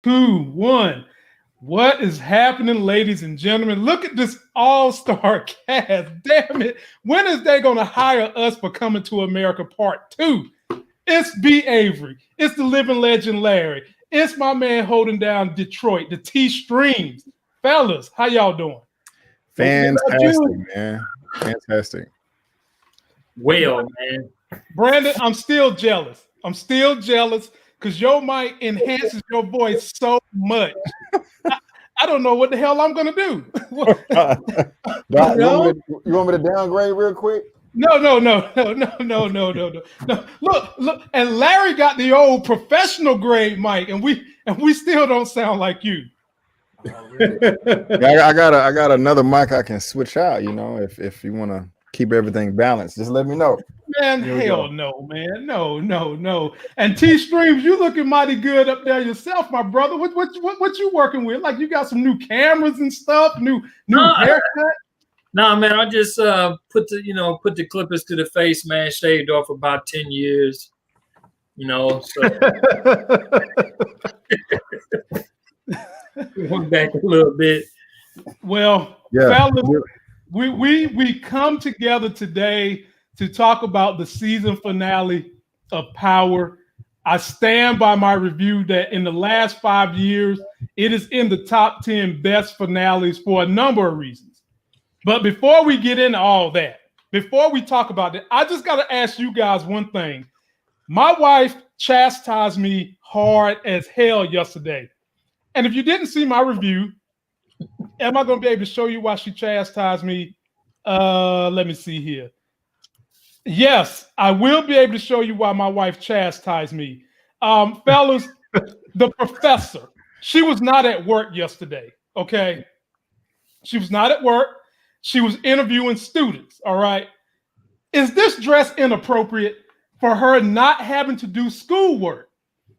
2, 1. What is happening, ladies and gentlemen? Look at this all-star cast. Damn it. When is they going to hire us for Coming to America Part 2? It's B. Avery. It's the living legend Larry. It's my man holding down Detroit, the T Streams. Fellas, how y'all doing? Fantastic, man. Fantastic. Well, man. Brandon, I'm still jealous. Because your mic enhances your voice so much. I don't know what the hell I'm going to do. You want me to downgrade real quick? No. Look, and Larry got the old professional grade mic, and we still don't sound like you. Yeah, I got another mic I can switch out, if you want to keep everything balanced. Just let me know. Man, hell no, man. No. And T Streams, you looking mighty good up there yourself, my brother. What you working with? Like you got some new cameras and stuff, new haircut? Nah, man, I just put the clippers to the face, man, shaved off about 10 years. So went back a little bit. Well, fellas, we come together today to talk about the season finale of Power. I stand by my review that in the last 5 years, it is in the top 10 best finales for a number of reasons. But before we get into all that, before we talk about it, I just got to ask you guys one thing. My wife chastised me hard as hell yesterday. And if you didn't see my review, am I going to be able to show you why she chastised me? Let me see here. Yes, I will be able to show you why my wife chastised me. Fellas, the professor, she was not at work yesterday, okay? She was not at work. She was interviewing students, all right? Is this dress inappropriate for her not having to do schoolwork?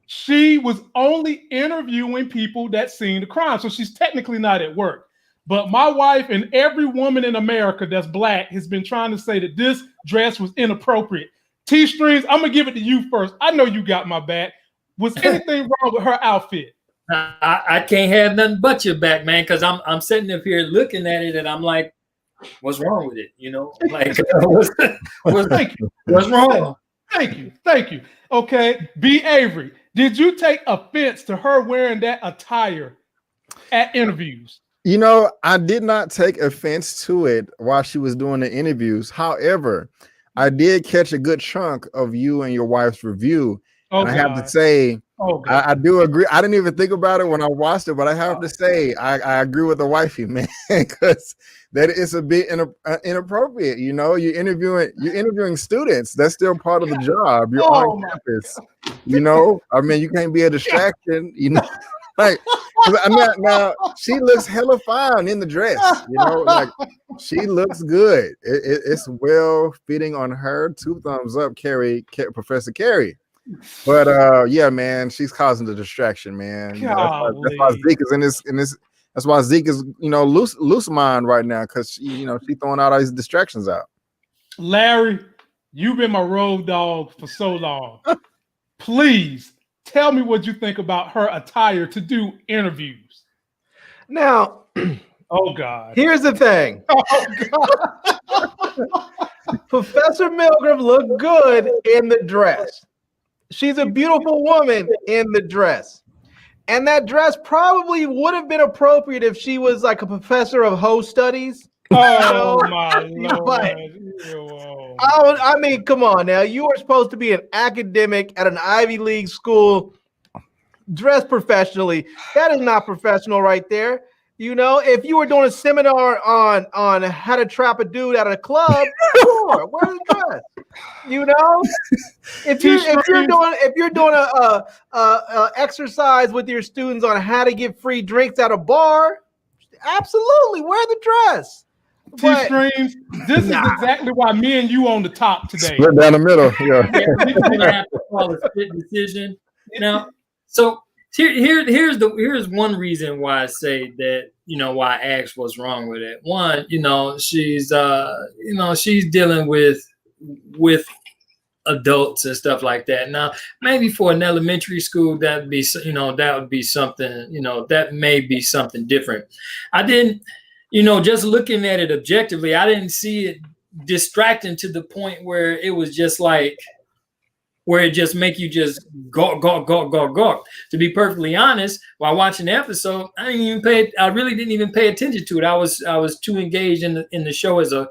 She was only interviewing people that seen the crime, so she's technically not at work. But my wife and every woman in America that's black has been trying to say that this dress was inappropriate. T-Streams, I'm going to give it to you first. I know you got my back. Was anything wrong with her outfit? I can't have nothing but your back, man, because I'm sitting up here looking at it and I'm like, what's wrong with it? Like, what's wrong? Thank you. Okay, B. Avery, did you take offense to her wearing that attire at interviews? I did not take offense to it while she was doing the interviews. However, I did catch a good chunk of you and your wife's review. And I have to say, I do agree. I didn't even think about it when I watched it, but I have to say, I agree with the wifey, man, because that is a bit inappropriate. You're interviewing students. That's still part of the job. You're on campus. I mean, you can't be a distraction. Like now she looks hella fine in the dress. Like she looks good. It's well fitting on her. 2 thumbs up, Professor Carrie. But yeah, man, she's causing the distraction, man. That's why Zeke is in this. That's why Zeke is, loose mind right now, because she throwing all these distractions out. Larry, you've been my road dog for so long. Please tell me what you think about her attire to do interviews. Now, oh God, here's the thing. Oh God. Professor Milgram looked good in the dress. She's a beautiful woman in the dress. And that dress probably would have been appropriate if she was like a professor of hoe studies. Oh my Lord. I mean, come on now. You are supposed to be an academic at an Ivy League school, dressed professionally. That is not professional right there. If you were doing a seminar on how to trap a dude at a club, sure, wear the dress. If you're doing a exercise with your students on how to get free drinks at a bar, absolutely wear the dress. T-Streams, this is exactly why me and you on the top today. Split down the middle. Yeah. We're gonna have to call a split decision now. So here's one reason why I say that, why I asked what's wrong with it. One, she's she's dealing with adults and stuff like that. Now, maybe for an elementary school, that would be something, that may be something different. I didn't, just looking at it objectively, I didn't see it distracting to the point where it was just like, where it just make you just gawk. To be perfectly honest, while watching the episode, I really didn't even pay attention to it. I was too engaged in the show as a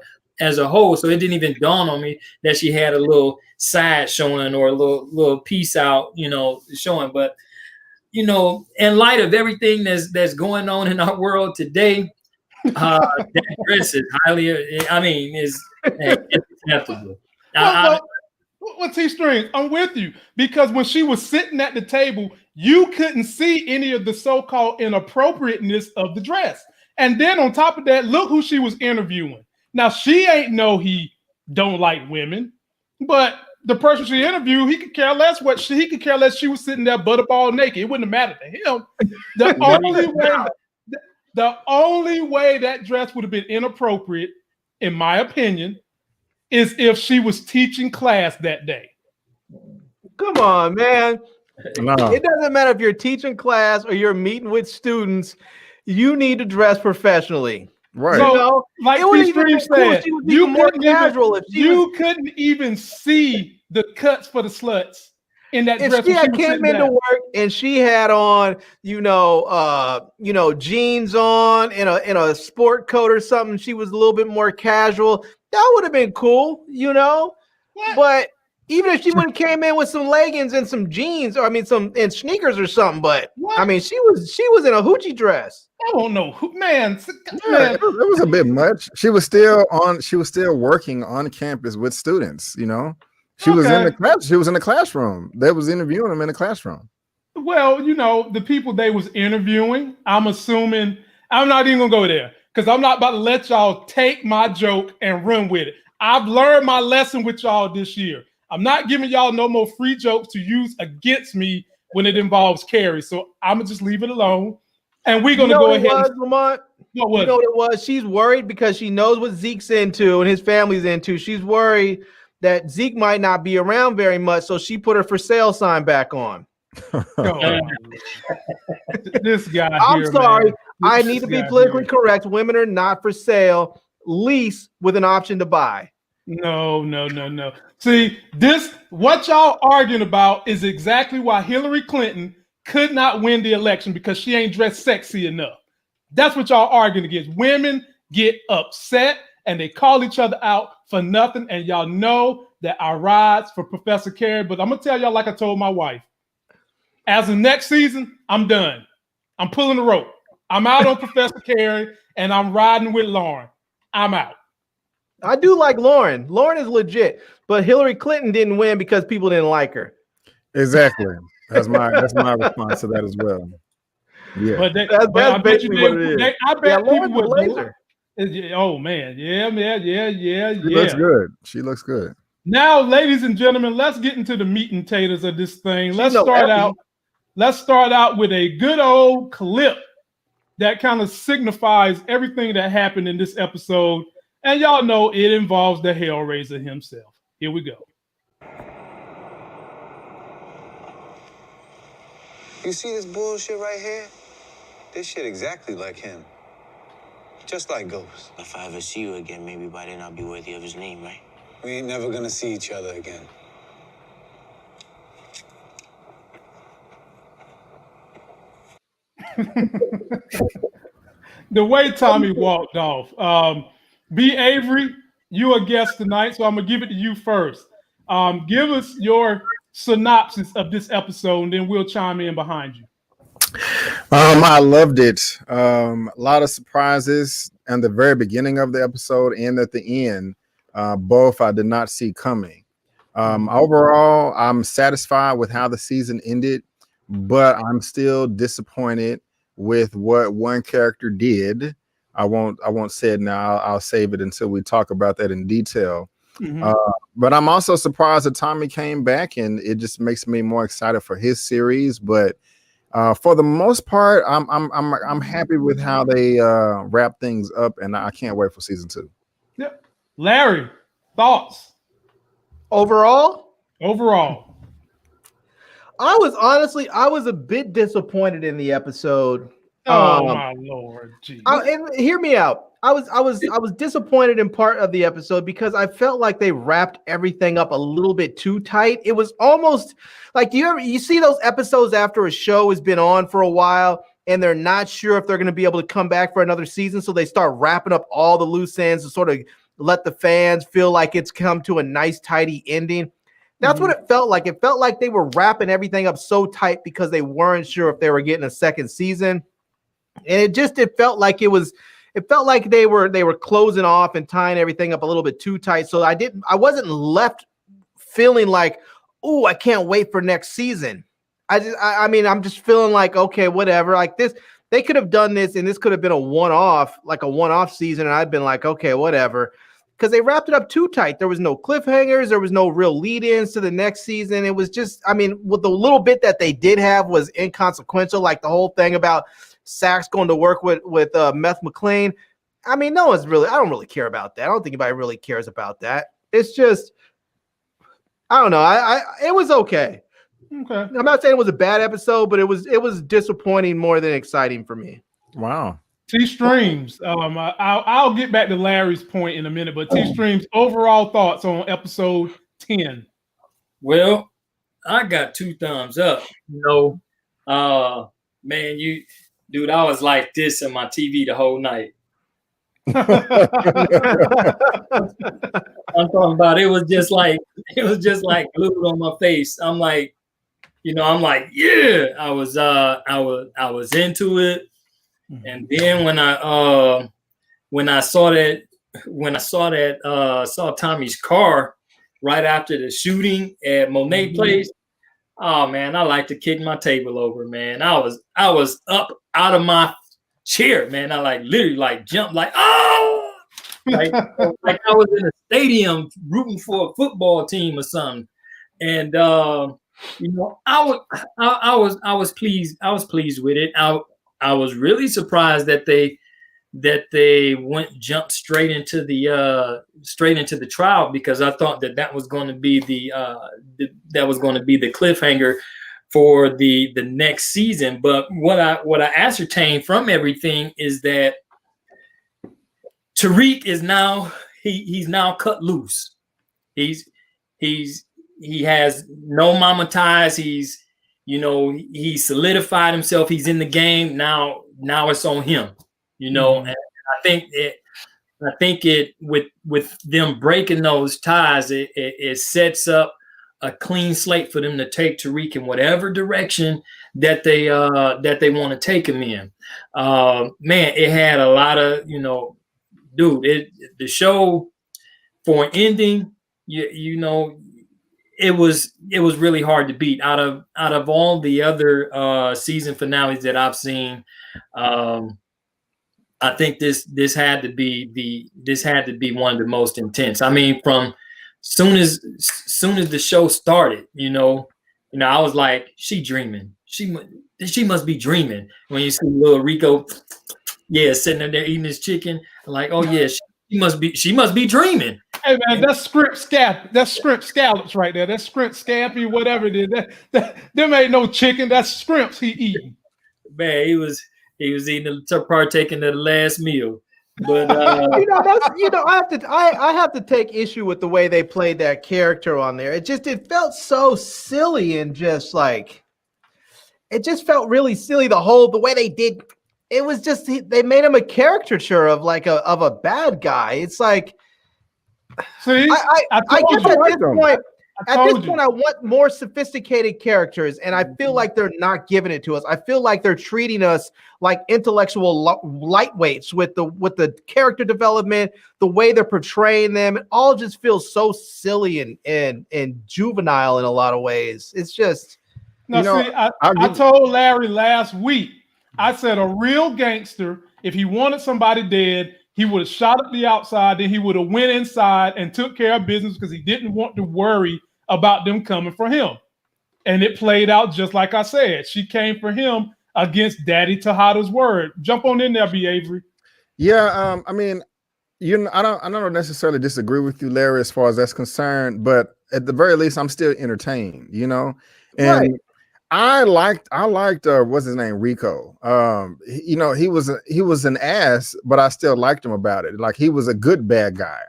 whole, so it didn't even dawn on me that she had a little side showing or a little piece out, showing. But in light of everything that's going on in our world today, that dress is is acceptable. Well, T-Strings, I'm with you, because when she was sitting at the table, you couldn't see any of the so-called inappropriateness of the dress. And then on top of that, look who she was interviewing. Now, she ain't know he don't like women, but the person she interviewed, he could care less he could care less she was sitting there butterball naked. It wouldn't have mattered to him. The only way that dress would have been inappropriate, in my opinion, is if she was teaching class that day. Come on, man. No. It doesn't matter if you're teaching class or you're meeting with students. You need to dress professionally. Right. So, like T-Stream said, you couldn't even see the cuts for the sluts in that dress. She came into work and she had on, jeans on and a sport coat or something. She was a little bit more casual. That would have been cool, What? But even if she would have came in with some leggings and some jeans, and sneakers or something, but what? She was in a hoochie dress. I don't know, man. It was a bit much. She was still working on campus with students. She was in the class. She was in the classroom. They was interviewing them in the classroom. Well, the people they was interviewing, I'm assuming. I'm not even gonna go there because I'm not about to let y'all take my joke and run with it. I've learned my lesson with y'all this year. I'm not giving y'all no more free jokes to use against me when it involves Carrie. So I'm gonna just leave it alone. And we're gonna go ahead. Lamont? What it was? She's worried because she knows what Zeke's into and his family's into. She's worried that Zeke might not be around very much, so she put her for sale sign back on. This guy. I'm sorry. I need to be politically correct. Women are not for sale. Lease with an option to buy. No. See, what y'all arguing about is exactly why Hillary Clinton could not win the election, because she ain't dressed sexy enough. That's what y'all arguing against. Women get upset and they call each other out for nothing. And y'all know that I ride for Professor Carrie, but I'm gonna tell y'all, like I told my wife, as of next season, I'm done. I'm pulling the rope. I'm out on Professor Carrie and I'm riding with Lauren. I'm out. I do like Lauren. Lauren is legit, but Hillary Clinton didn't win because people didn't like her. Exactly. That's my response to that as well. Yeah, but that's basically what it is. I bet people would laser. Oh man, yeah. She looks good. Now, ladies and gentlemen, let's get into the meat and taters of this thing. Let's start out with a good old clip that kind of signifies everything that happened in this episode. And y'all know it involves the Hellraiser himself. Here we go. You see this bullshit right here? This shit exactly like him. Just like Ghost. If I ever see you again, maybe by then I'll be worthy of his name, right? We ain't never gonna see each other again. The way Tommy walked off. B. Avery, you a guest tonight, so I'm gonna give it to you first. Give us your synopsis of this episode, and then we'll chime in behind you. I loved it. A lot of surprises in the very beginning of the episode and at the end. Both I did not see coming. Overall, I'm satisfied with how the season ended, but I'm still disappointed with what one character did. I won't say it now. I'll save it until we talk about that in detail. Mm-hmm. But I'm also surprised that Tommy came back, and it just makes me more excited for his series. But for the most part, I'm happy with how they wrap things up, and I can't wait for season 2. Yep. Larry, thoughts? Overall? Overall, I was a bit disappointed in the episode. Oh my Lord! And hear me out. I was disappointed in part of the episode because I felt like they wrapped everything up a little bit too tight. It was almost like you see those episodes after a show has been on for a while and they're not sure if they're going to be able to come back for another season, so they start wrapping up all the loose ends to sort of let the fans feel like it's come to a nice, tidy ending. That's what it felt like. It felt like they were wrapping everything up so tight because they weren't sure if they were getting a second season. And it felt like they were closing off and tying everything up a little bit too tight. So I wasn't left feeling like, oh, I can't wait for next season. I'm just feeling like, okay, whatever. Like this, they could have done this and this could have been a one-off season. And I'd been like, okay, whatever. Because they wrapped it up too tight. There was no cliffhangers. There was no real lead-ins to the next season. It was just, with the little bit that they did have was inconsequential. Like the whole thing about Sax going to work with Meth McLean. I don't really care about that. I don't think anybody really cares about that. It's just, I don't know. It was okay. Okay. I'm not saying it was a bad episode, but it was disappointing more than exciting for me. Wow. T-Streams. I'll get back to Larry's point in a minute, but T-Streams, overall thoughts on episode 10. Well, I got 2 thumbs up. Man, dude, I was like this in my TV the whole night. I'm talking about it was just like glued on my face. I'm like, yeah, I was into it. And then when I saw Tommy's car right after the shooting at Monet Place, oh man, I like to kick my table over, man. I was up out of my chair, man. I literally jumped like oh, like I was in a stadium rooting for a football team or something. And I was pleased. I was pleased with it. I was really surprised that they jumped straight into the trial, because I thought that was going to be the cliffhanger for the next season. But what I ascertained from everything is that Tariq is now he's now cut loose. He has no mama ties. He solidified himself. He's in the game now. Now it's on him, And I think it with them breaking those ties, it sets up a clean slate for them to take Tariq in whatever direction that they want to take him in. Man, it had a lot of the show for an ending. It was really hard to beat. Out of all the other season finales that I've seen, I think this had to be one of the most intense. From soon as the show started, I was like, she dreaming. She must be dreaming. When you see little Rico, sitting there eating his chicken, like, oh yeah, she must be dreaming. Hey man, that's shrimp scallops right there. That's shrimp scampi, whatever it is. Them ain't no chicken. That's shrimps he eating. Man, he was eating, partaking of the last meal. But I have to take issue with the way they played that character on there. It felt so silly and just like it just felt really silly. The way they did it was just they made him a caricature of a bad guy. It's like, see, I guess at this point I want more sophisticated characters, and I feel like they're not giving it to us. I feel like they're treating us like intellectual lightweights with the character development, the way they're portraying them. It all just feels so silly and juvenile in a lot of ways. It's just I told Larry last week, I said a real gangster, if he wanted somebody dead, he would have shot up the outside, then he would have went inside and took care of business because he didn't want to worry about them coming for him. And it played out just like I said. She came for him against Daddy Tejada's word. Jump on in there, B. Avery. Yeah, I don't necessarily disagree with you, Larry, as far as that's concerned, but at the very least, I'm still entertained, and right. I liked what's his name, Rico. He was an ass, but I still liked him about it. Like, he was a good bad guy.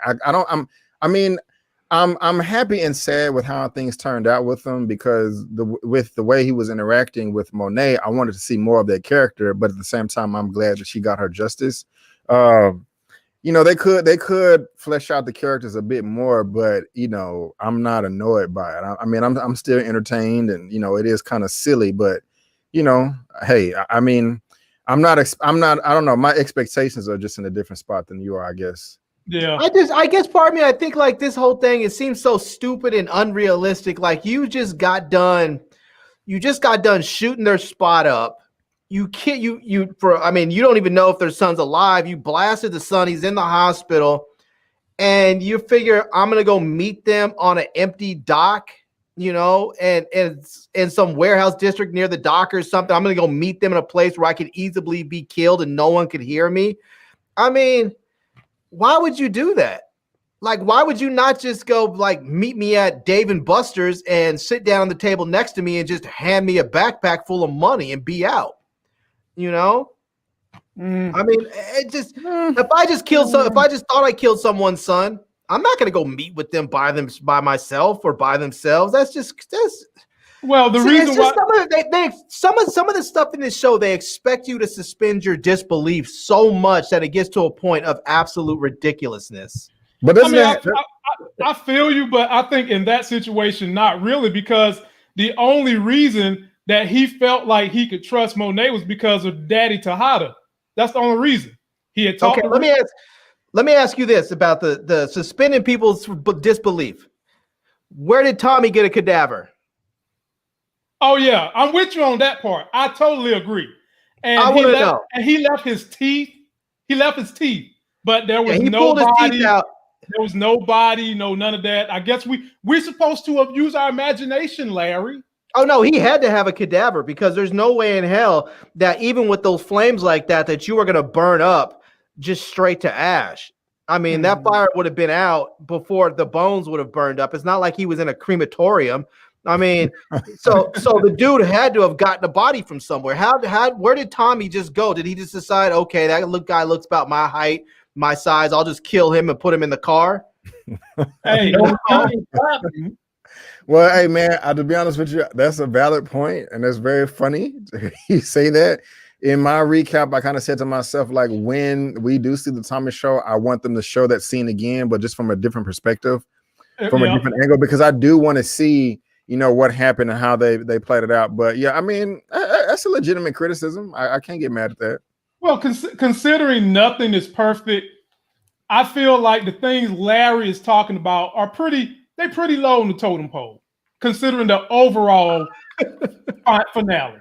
I'm happy and sad with how things turned out with him, because with the way he was interacting with Monet, I wanted to see more of that character, but at the same time, I'm glad that she got her justice. They could flesh out the characters a bit more, but I'm not annoyed by it. I'm still entertained, and it is kind of silly, but hey, I don't know. My expectations are just in a different spot than you are, I guess. Yeah. I guess part of me, I think like this whole thing, it seems so stupid and unrealistic. Like you just got done shooting their spot up. You don't even know if their son's alive. You blasted the son, he's in the hospital, and you figure I'm gonna go meet them on an empty dock, and in some warehouse district near the dock or something. I'm gonna go meet them in a place where I could easily be killed and no one could hear me. I mean, why would you do that? Like, why would you not just go like meet me at Dave and Buster's and sit down on the table next to me and just hand me a backpack full of money and be out? I mean, it just if I just thought I killed someone's son, I'm not gonna go meet with them by myself or by themselves. Well, the reason why some of the stuff in this show, they expect you to suspend your disbelief so much that it gets to a point of absolute ridiculousness. But I feel you, but I think in that situation, not really, because the only reason that he felt like he could trust Monet was because of Daddy Tejada. That's the only reason. He had talked. Okay, let me ask you this about the suspending people's disbelief. Where did Tommy get a cadaver? Oh yeah, I'm with you on that part. I totally agree. And he left his teeth. He left his teeth, but there was nobody. There was nobody. No, none of that. I guess we're supposed to have used our imagination, Larry. Oh no, he had to have a cadaver, because there's no way in hell that even with those flames like that you were going to burn up just straight to ash. I mean, that fire would have been out before the bones would have burned up. It's not like he was in a crematorium. I mean, so the dude had to have gotten a body from somewhere. Where did Tommy just go? Did he just decide, okay, that guy looks about my height, my size, I'll just kill him and put him in the car? Hey, well, hey man, to be honest with you, that's a valid point, and that's very funny. You say that. In my recap, I kind of said to myself, like, when we do see the Tommy show, I want them to show that scene again, but just from a different perspective, from a different angle, because I do want to see, what happened and how they played it out. But yeah, I mean, that's a legitimate criticism. I can't get mad at that. Well, considering nothing is perfect, I feel like the things Larry is talking about are pretty low on the totem pole, considering the overall finale.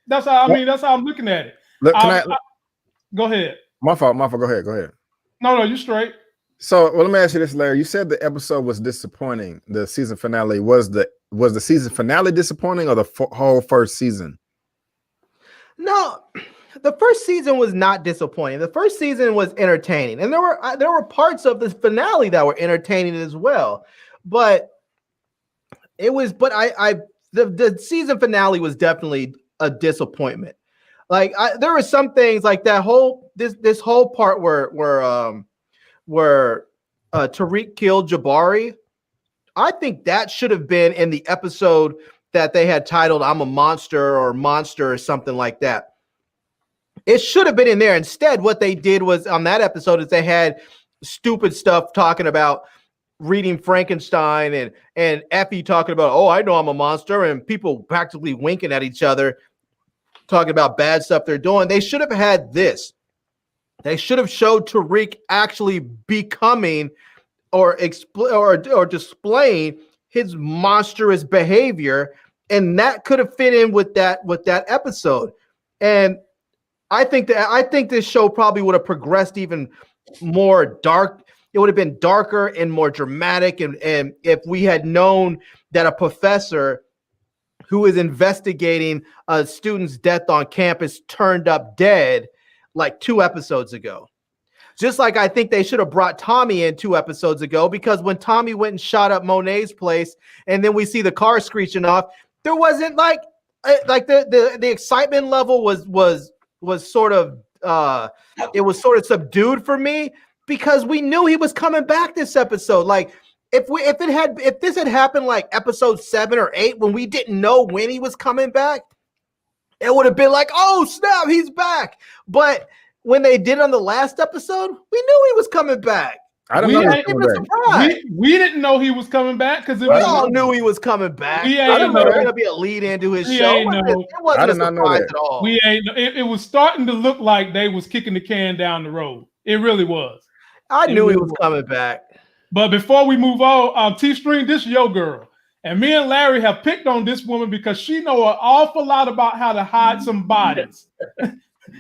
That's how I'm looking at it. Look, go ahead. My fault. Go ahead. No, you're straight. So, let me ask you this, Larry. You said the episode was disappointing. The season finale was the season finale disappointing, or the whole first season? No, the first season was not disappointing. The first season was entertaining, and there were parts of the finale that were entertaining as well. But the season finale was definitely a disappointment. Like there were some things like that this whole part where Tariq killed Jabari. I think that should have been in the episode that they had titled "I'm a Monster" or something like that. It should have been in there. Instead, what they did was on that episode is they had stupid stuff talking about reading Frankenstein and Effie talking about, oh, I know I'm a monster, and people practically winking at each other, talking about bad stuff they're doing. They should have had this. They should have showed Tariq actually becoming or displaying his monstrous behavior, and that could have fit in with that episode. And I think this show probably would have progressed even more dark. It would have been darker and more dramatic. And if we had known that a professor who is investigating a student's death on campus turned up dead like 2 episodes ago. Just like I think they should have brought Tommy in 2 episodes ago, because when Tommy went and shot up Monet's place, and then we see the car screeching off, there wasn't like the excitement level was sort of it was sort of subdued for me, because we knew he was coming back this episode. Like if this had happened like episode 7 or 8 when we didn't know when he was coming back, it would have been like, oh snap, he's back. But when they did on the last episode, we knew he was coming back. I don't know. We didn't know he was coming back because we all knew he was coming back. I didn't know it was going to be a lead into his show. It wasn't a surprise at all. It was starting to look like they was kicking the can down the road. It really was. I knew he was coming back. But before we move on, T-Stream, this is your girl. And me and Larry have picked on this woman because she know an awful lot about how to hide some bodies.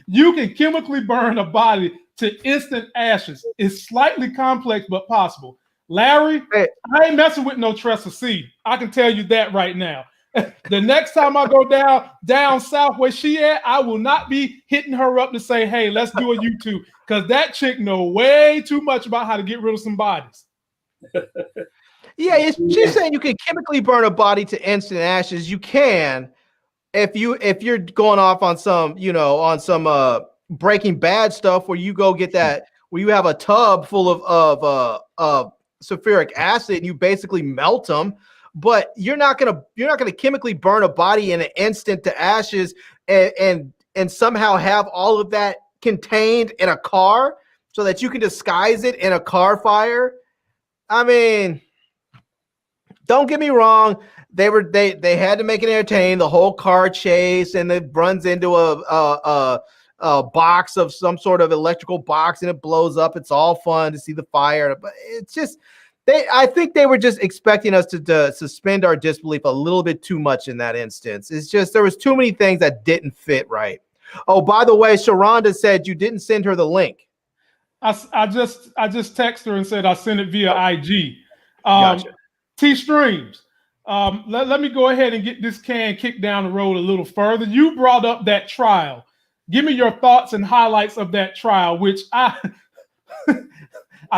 You can chemically burn a body to instant ashes. It's slightly complex, but possible. Larry, I ain't messing with no Tressa C. I can tell you that right now. The next time I go down south where she at, I will not be hitting her up to say, hey, let's do a YouTube, because that chick know way too much about how to get rid of some bodies. Yeah, she's saying you can chemically burn a body to instant ashes. You can, if you're going off on some, Breaking Bad stuff where you go get that, where you have a tub full of sulfuric acid and you basically melt them, but you're not gonna chemically burn a body in an instant to ashes and somehow have all of that contained in a car so that you can disguise it in a car fire. I mean, don't get me wrong. They had to make it entertaining, the whole car chase, and it runs into a box of some sort of electrical box and it blows up. It's all fun to see the fire, but it's just I think they were just expecting us to suspend our disbelief a little bit too much in that instance. It's just there was too many things that didn't fit right. Oh, by the way, Sharonda said you didn't send her the link. I just texted her and said I sent it via IG. Gotcha. T-Streams. Let me go ahead and get this can kicked down the road a little further. You brought up that trial. Give me your thoughts and highlights of that trial, which I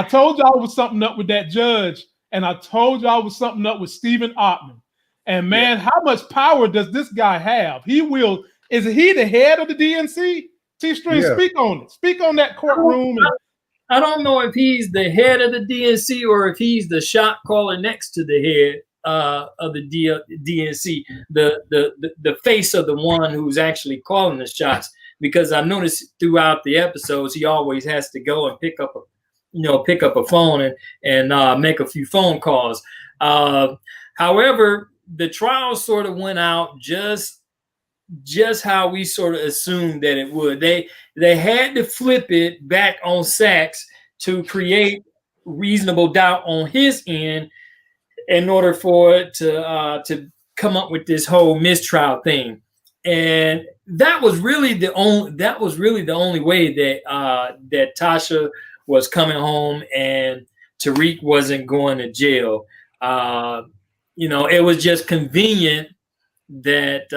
told y'all was something up with that judge, and I told y'all was something up with Stephen Ottman. And man, how much power does this guy have? Is he the head of the DNC? T-Stream, speak on it. Speak on that courtroom. I don't know if he's the head of the DNC or if he's the shot caller next to the head of the DNC, the face of the one who's actually calling the shots. Because I noticed throughout the episodes, he always has to go and pick up a phone and make a few phone calls. However, the trial sort of went out just how we sort of assumed that it would. They had to flip it back on Sachs to create reasonable doubt on his end in order for it to come up with this whole mistrial thing. And that was really the only way that Tasha was coming home and Tariq wasn't going to jail. It was just convenient that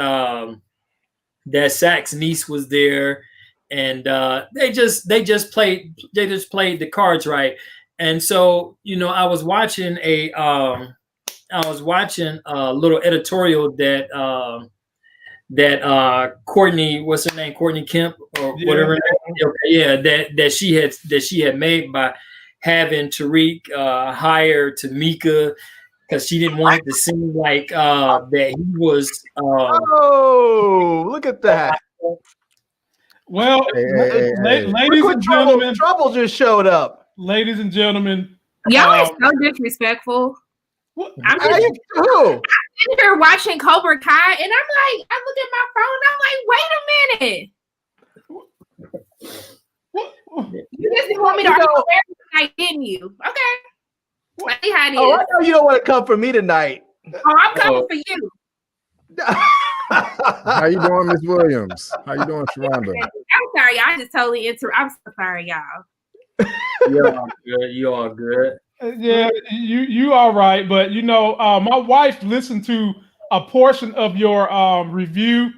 Sachs' niece was there, and they just played the cards right. And so I was watching a little editorial that Courtney, what's her name, Courtney Kemp or whatever, that she had made by having Tariq hire Tamika because she didn't want it to seem like that he was. Oh, look at that! Well, ladies and gentlemen, trouble just showed up. Ladies and gentlemen, y'all are so disrespectful. I'm sitting here watching Cobra Kai, and I look at my phone, and I'm like, wait a minute. You just want me to argue every night, didn't you? Okay. Let's see how it is. Oh, I know you don't want to come for me tonight. Oh, I'm coming for you. How you doing, Miss Williams? How you doing, Sharonda? I'm sorry, I just totally I'm so sorry, y'all. You all good. Yeah, you all right, but my wife listened to a portion of your review,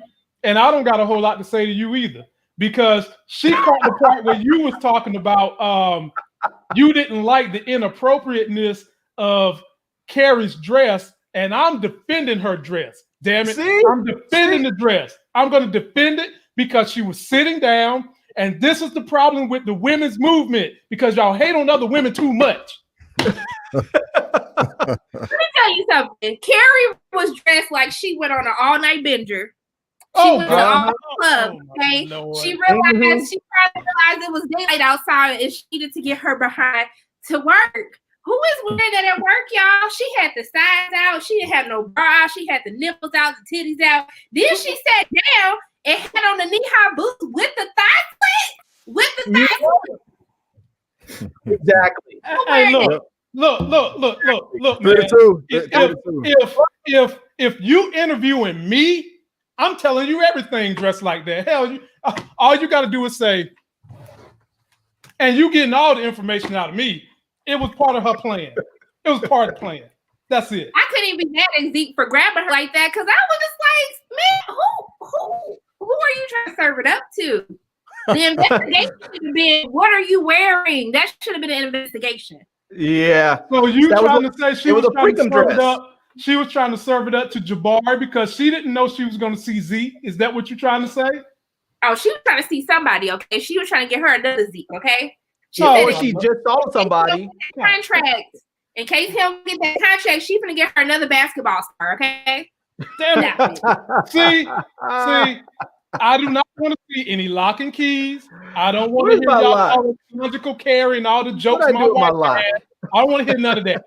and I don't got a whole lot to say to you either. because she caught the part where you was talking about you didn't like the inappropriateness of Carrie's dress, and I'm defending her dress. Damn it. I'm defending the dress. I'm going to defend it because she was sitting down, and this is the problem with the women's movement, because y'all hate on other women too much. Let me tell you something. Carrie was dressed like she went on an all-night binger. She went to all club, okay? She realized she probably realized it was daylight outside and she needed to get her behind to work. Who is wearing that at work, y'all? She had the sides out. She didn't have no bra. She had the nipples out, the titties out. Then she sat down and had on the knee-high boots with the thigh split. With the thigh split. Exactly. Hey, look, man. If you interviewing me, I'm telling you everything dressed like that. Hell, all you got to do is say, and you getting all the information out of me. It was part of her plan. It was part of the plan. That's it. I couldn't even be mad at Zeke for grabbing her like that because I was just like, man, who are you trying to serve it up to? The investigation should have been, what are you wearing? That should have been an investigation. Yeah. So you trying to say she was trying to serve it up? She was trying to serve it up to Jabari because she didn't know she was going to see Zeke. Is that what you're trying to say? Oh, she was trying to see somebody. Okay, she was trying to get her another Zeke. Okay. She just saw somebody. Contract. In case he don't get that contract, she's gonna get her another basketball star. Okay. Damn it. See, I do not want to see any lock and keys. I don't want to hear y'all all the logical Carrie and all the jokes. I don't want to hear none of that.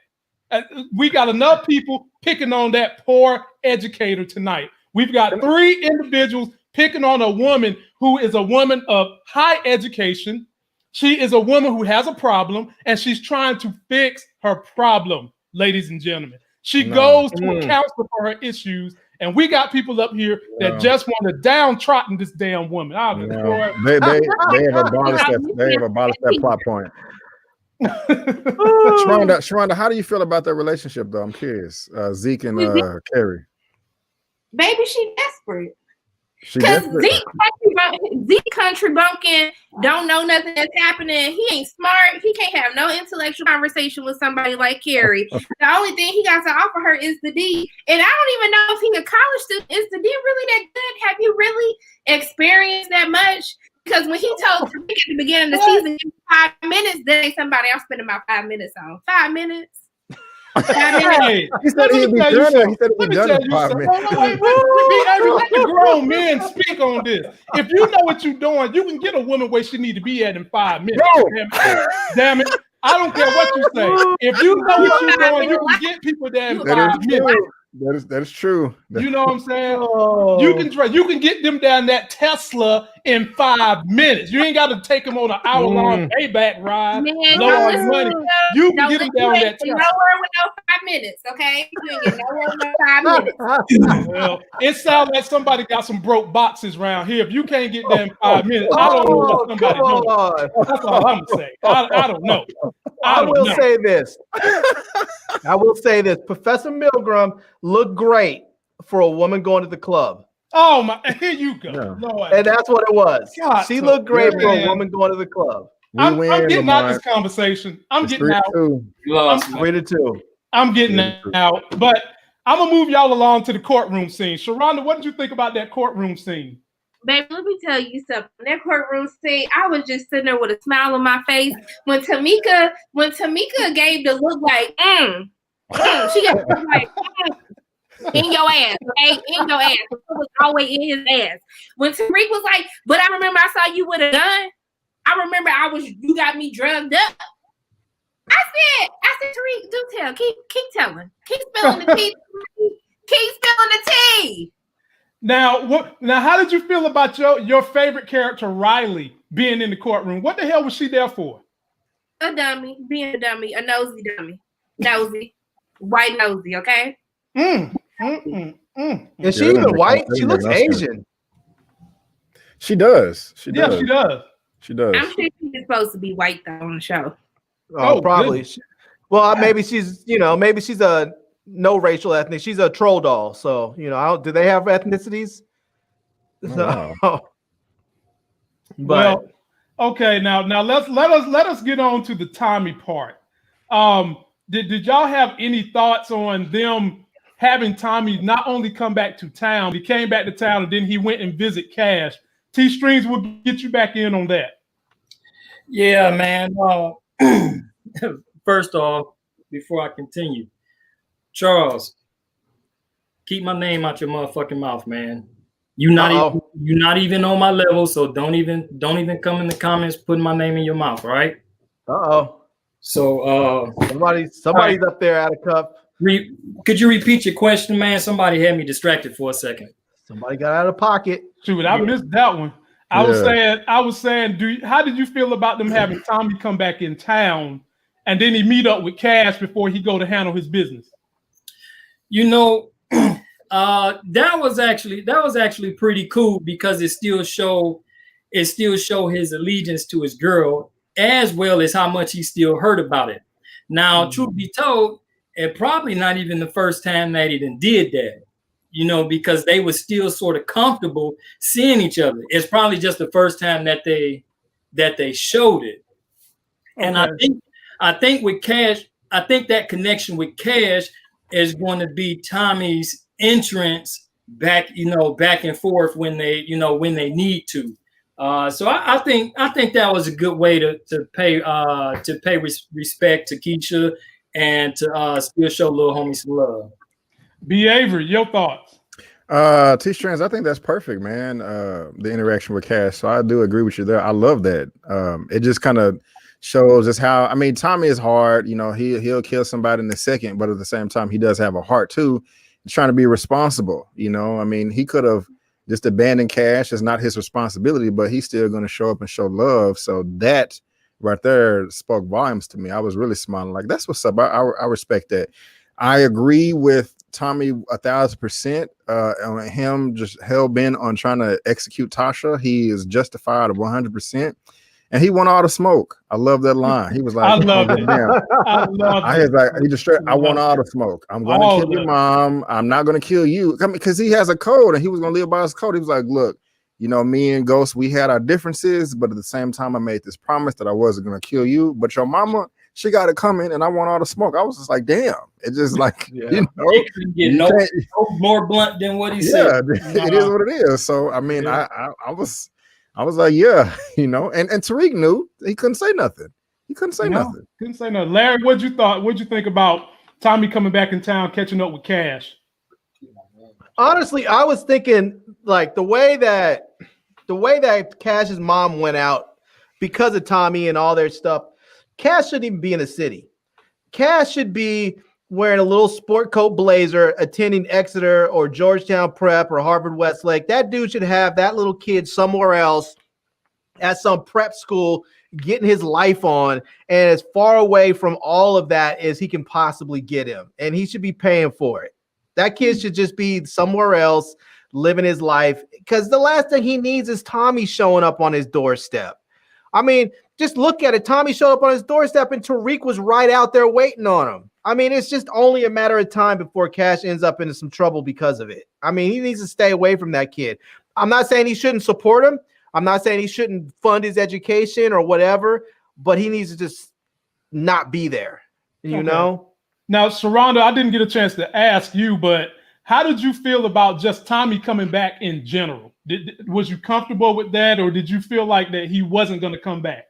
We got enough people picking on that poor educator tonight. We've got 3 individuals picking on a woman who is a woman of high education. She is a woman who has a problem, and she's trying to fix her problem, ladies and gentlemen. She goes to a counselor for her issues, and we got people up here that just want to downtrodden this damn woman. They have abolished that plot point. Sharonda, how do you feel about that relationship, though? I'm curious. Zeke and Carrie. Baby, she desperate. Because Zeke country bumpkin don't know nothing that's happening. He ain't smart. He can't have no intellectual conversation with somebody like Carrie. The only thing he got to offer her is the D. And I don't even know if he's a college student. Is the D really that good? Have you really experienced that much? Because when he told Tariq at the beginning of the season, 5 minutes, there ain't somebody I'm spending my 5 minutes on. 5 minutes? Hey, he said he'd be done. He said he'd be done in 5 minutes. Let the grown men speak on this. If you know what you're doing, you can get a woman where she need to be at in 5 minutes. Damn it. I don't care what you say. If you know what you're doing, you can get people there in 5 minutes. That is true. You know what I'm saying? You can get them down that Tesla in 5 minutes. You ain't got to take them on an hour-long payback ride. Low money. You can get them down that Tesla. Nowhere with no 5 minutes, okay? You ain't get nowhere with no 5 minutes. Well, it sounds like somebody got some broke boxes around here. If you can't get there in 5 minutes, I don't know what somebody doing. That's all I'm saying. I don't know. I will say this. Professor Milgram looked great for a woman going to the club. Oh my! Here you go. Yeah. And that's what it was. She looked great for a woman going to the club. I'm getting out this conversation. I'm getting out. I'm getting out. But I'm gonna move y'all along to the courtroom scene. Sharonda, what did you think about that courtroom scene? Baby, let me tell you something. That courtroom scene, I was just sitting there with a smile on my face. When Tamika gave the look like, she got the look like, in your ass, okay? In your ass. It was always in his ass. When Tariq was like, but I remember I saw you with a gun. I remember you got me drugged up. I said, Tariq, do tell. Keep telling. Keep spilling the tea. Keep spilling the tea. Now, how did you feel about your favorite character, Riley, being in the courtroom? What the hell was she there for? A dummy, being a dummy, a nosy dummy. Nosy. White nosy, okay? Is she even white? She looks Asian. She does. She does. I'm sure she's supposed to be white though on the show. Oh, probably. Well, maybe she's a no racial ethnic. She's a troll doll. So, do they have ethnicities? Wow. Well, okay, now let us get on to the Tommy part. Did y'all have any thoughts on them having Tommy not only come back to town, he came back to town and then he went and visit Cash? T-Strings will get you back in on that. Yeah, man. First off, before I continue, Charles, keep my name out your motherfucking mouth, man. You're not even on my level, so don't even come in the comments putting my name in your mouth, all right? So somebody's up there out of cup. Could you repeat your question, man? Somebody had me distracted for a second. Somebody got out of pocket. Shoot, I missed that one. I was saying, how did you feel about them having Tommy come back in town and then he meet up with Cash before he go to handle his business? You know, that was actually pretty cool because it still show his allegiance to his girl as well as how much he still heard about it. Now, truth be told, it probably not even the first time that he did that. You know, because they were still sort of comfortable seeing each other. It's probably just the first time that they showed it. Okay. And I think with Cash, I think that connection with Cash is going to be Tommy's entrance back and forth when they need to. So I think that was a good way to pay respect to Keisha and to still show little homie some love. B. Avery, your thoughts? T-Strands, I think that's perfect, man. The interaction with Cash. So I do agree with you there. I love that. It just kind of shows us how, I mean, Tommy is hard, you know, he'll kill somebody in a second, but at the same time, he does have a heart too. He's trying to be responsible, you know. I mean, he could have just abandoned Cash. It's not his responsibility, but he's still going to show up and show love. So that right there spoke volumes to me. I was really smiling like, that's what's up. I respect that. I agree with Tommy 1,000% on him just hell-bent on trying to execute Tasha. He is justified of 100%. And he want all the smoke. I love that line. He was like, I love it. I was like, I want all the smoke. I'm going to kill your mom. I'm not going to kill you. Because he has a code and he was going to live by his code. He was like, look, you know, me and Ghost, we had our differences, but at the same time, I made this promise that I wasn't going to kill you. But your mama, she got it coming and I want all the smoke. I was just like, damn. It's just like, you know, no more blunt than what he said. It is what it is. So, I mean, I was like, yeah, you know, and Tariq knew he couldn't say nothing. Couldn't say nothing. Larry, what'd you think about Tommy coming back in town, catching up with Cash? Honestly, I was thinking like the way that Cash's mom went out because of Tommy and all their stuff. Cash shouldn't even be in the city. Cash should be wearing a little sport coat blazer, attending Exeter or Georgetown Prep or Harvard Westlake. That dude should have that little kid somewhere else at some prep school, getting his life on, and as far away from all of that as he can possibly get him. And he should be paying for it. That kid should just be somewhere else, living his life, because the last thing he needs is Tommy showing up on his doorstep. I mean, just look at it. Tommy showed up on his doorstep and Tariq was right out there waiting on him. I mean, it's just only a matter of time before Cash ends up into some trouble because of it. I mean, he needs to stay away from that kid. I'm not saying he shouldn't support him. I'm not saying he shouldn't fund his education or whatever, but he needs to just not be there, you know? Now, Sharonda, I didn't get a chance to ask you, but how did you feel about just Tommy coming back in general? Was you comfortable with that, or did you feel like that he wasn't going to come back?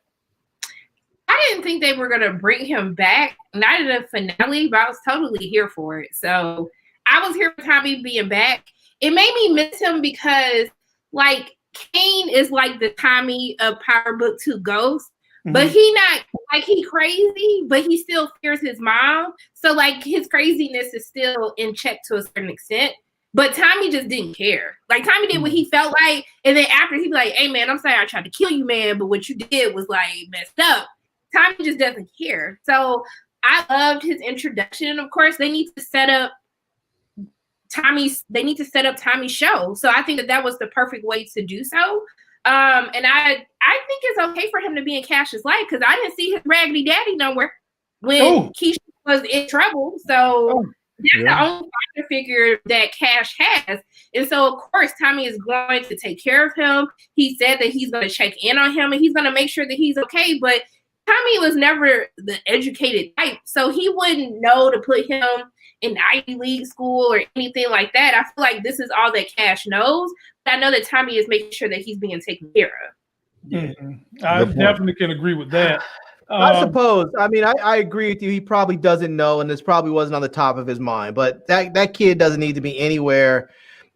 I didn't think they were going to bring him back, not in the finale, but I was totally here for it. So I was here for Tommy being back. It made me miss him because, like, Kane is like the Tommy of Power Book 2 Ghost, but he not, like, he crazy, but he still fears his mom. So, like, his craziness is still in check to a certain extent. But Tommy just didn't care. Like, Tommy did what he felt like, and then after he'd be like, hey, man, I'm sorry I tried to kill you, man, but what you did was, like, messed up. Tommy just doesn't care. So I loved his introduction. Of course, they need to set up Tommy's show. So I think that was the perfect way to do so. And I think it's okay for him to be in Cash's life because I didn't see his raggedy daddy nowhere when Keisha was in trouble. So That's the only father figure that Cash has. And so, of course, Tommy is going to take care of him. He said that he's going to check in on him and he's going to make sure that he's okay. But Tommy was never the educated type, so he wouldn't know to put him in Ivy League school or anything like that. I feel like this is all that Cash knows. But I know that Tommy is making sure that he's being taken care of. Mm-hmm. I definitely can agree with that. I suppose. I mean, I agree with you. He probably doesn't know, and this probably wasn't on the top of his mind. But that kid doesn't need to be anywhere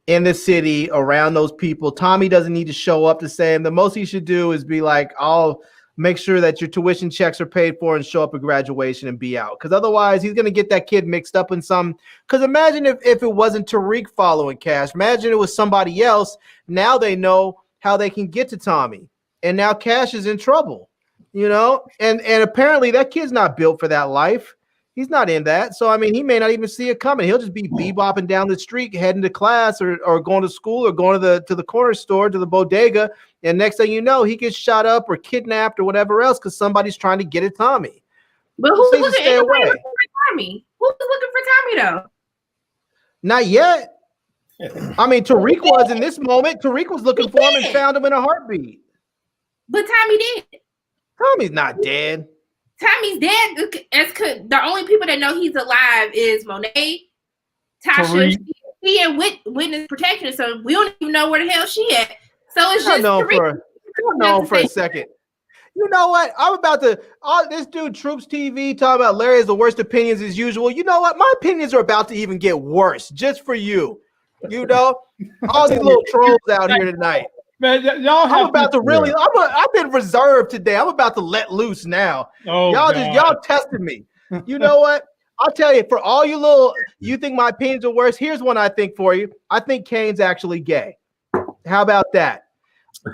in the city around those people. Tommy doesn't need to show up to say him. The most he should do is be like, I'll make sure that your tuition checks are paid for and show up at graduation and be out. Because otherwise, he's going to get that kid mixed up in some. Because imagine if it wasn't Tariq following Cash. Imagine it was somebody else. Now they know how they can get to Tommy. And now Cash is in trouble. You know, and apparently that kid's not built for that life. He's not in that. So, I mean, he may not even see it coming. He'll just be bebopping down the street, heading to class or going to school or going to the corner store, to the bodega. And next thing you know, he gets shot up or kidnapped or whatever else because somebody's trying to get at Tommy. But who's looking for Tommy? Who's looking for Tommy, though? Not yet. I mean, Tariq was in this moment. Tariq was looking for him and found him in a heartbeat. But Tommy did. Tommy's not dead. Tommy's dead. The only people that know he's alive is Monet, Tasha, she in witness protection, so we don't even know where the hell she at. So it's just for a second. You know what? I'm about to. This dude Troops TV talking about Larry has the worst opinions as usual. You know what? My opinions are about to even get worse just for you. You know, all these little trolls out here tonight. Man, y'all have I've been reserved today. I'm about to let loose now. Oh, y'all tested me. You know what? I'll tell you, for all you think my opinions are worse, here's one I think for you. I think Kane's actually gay. How about that?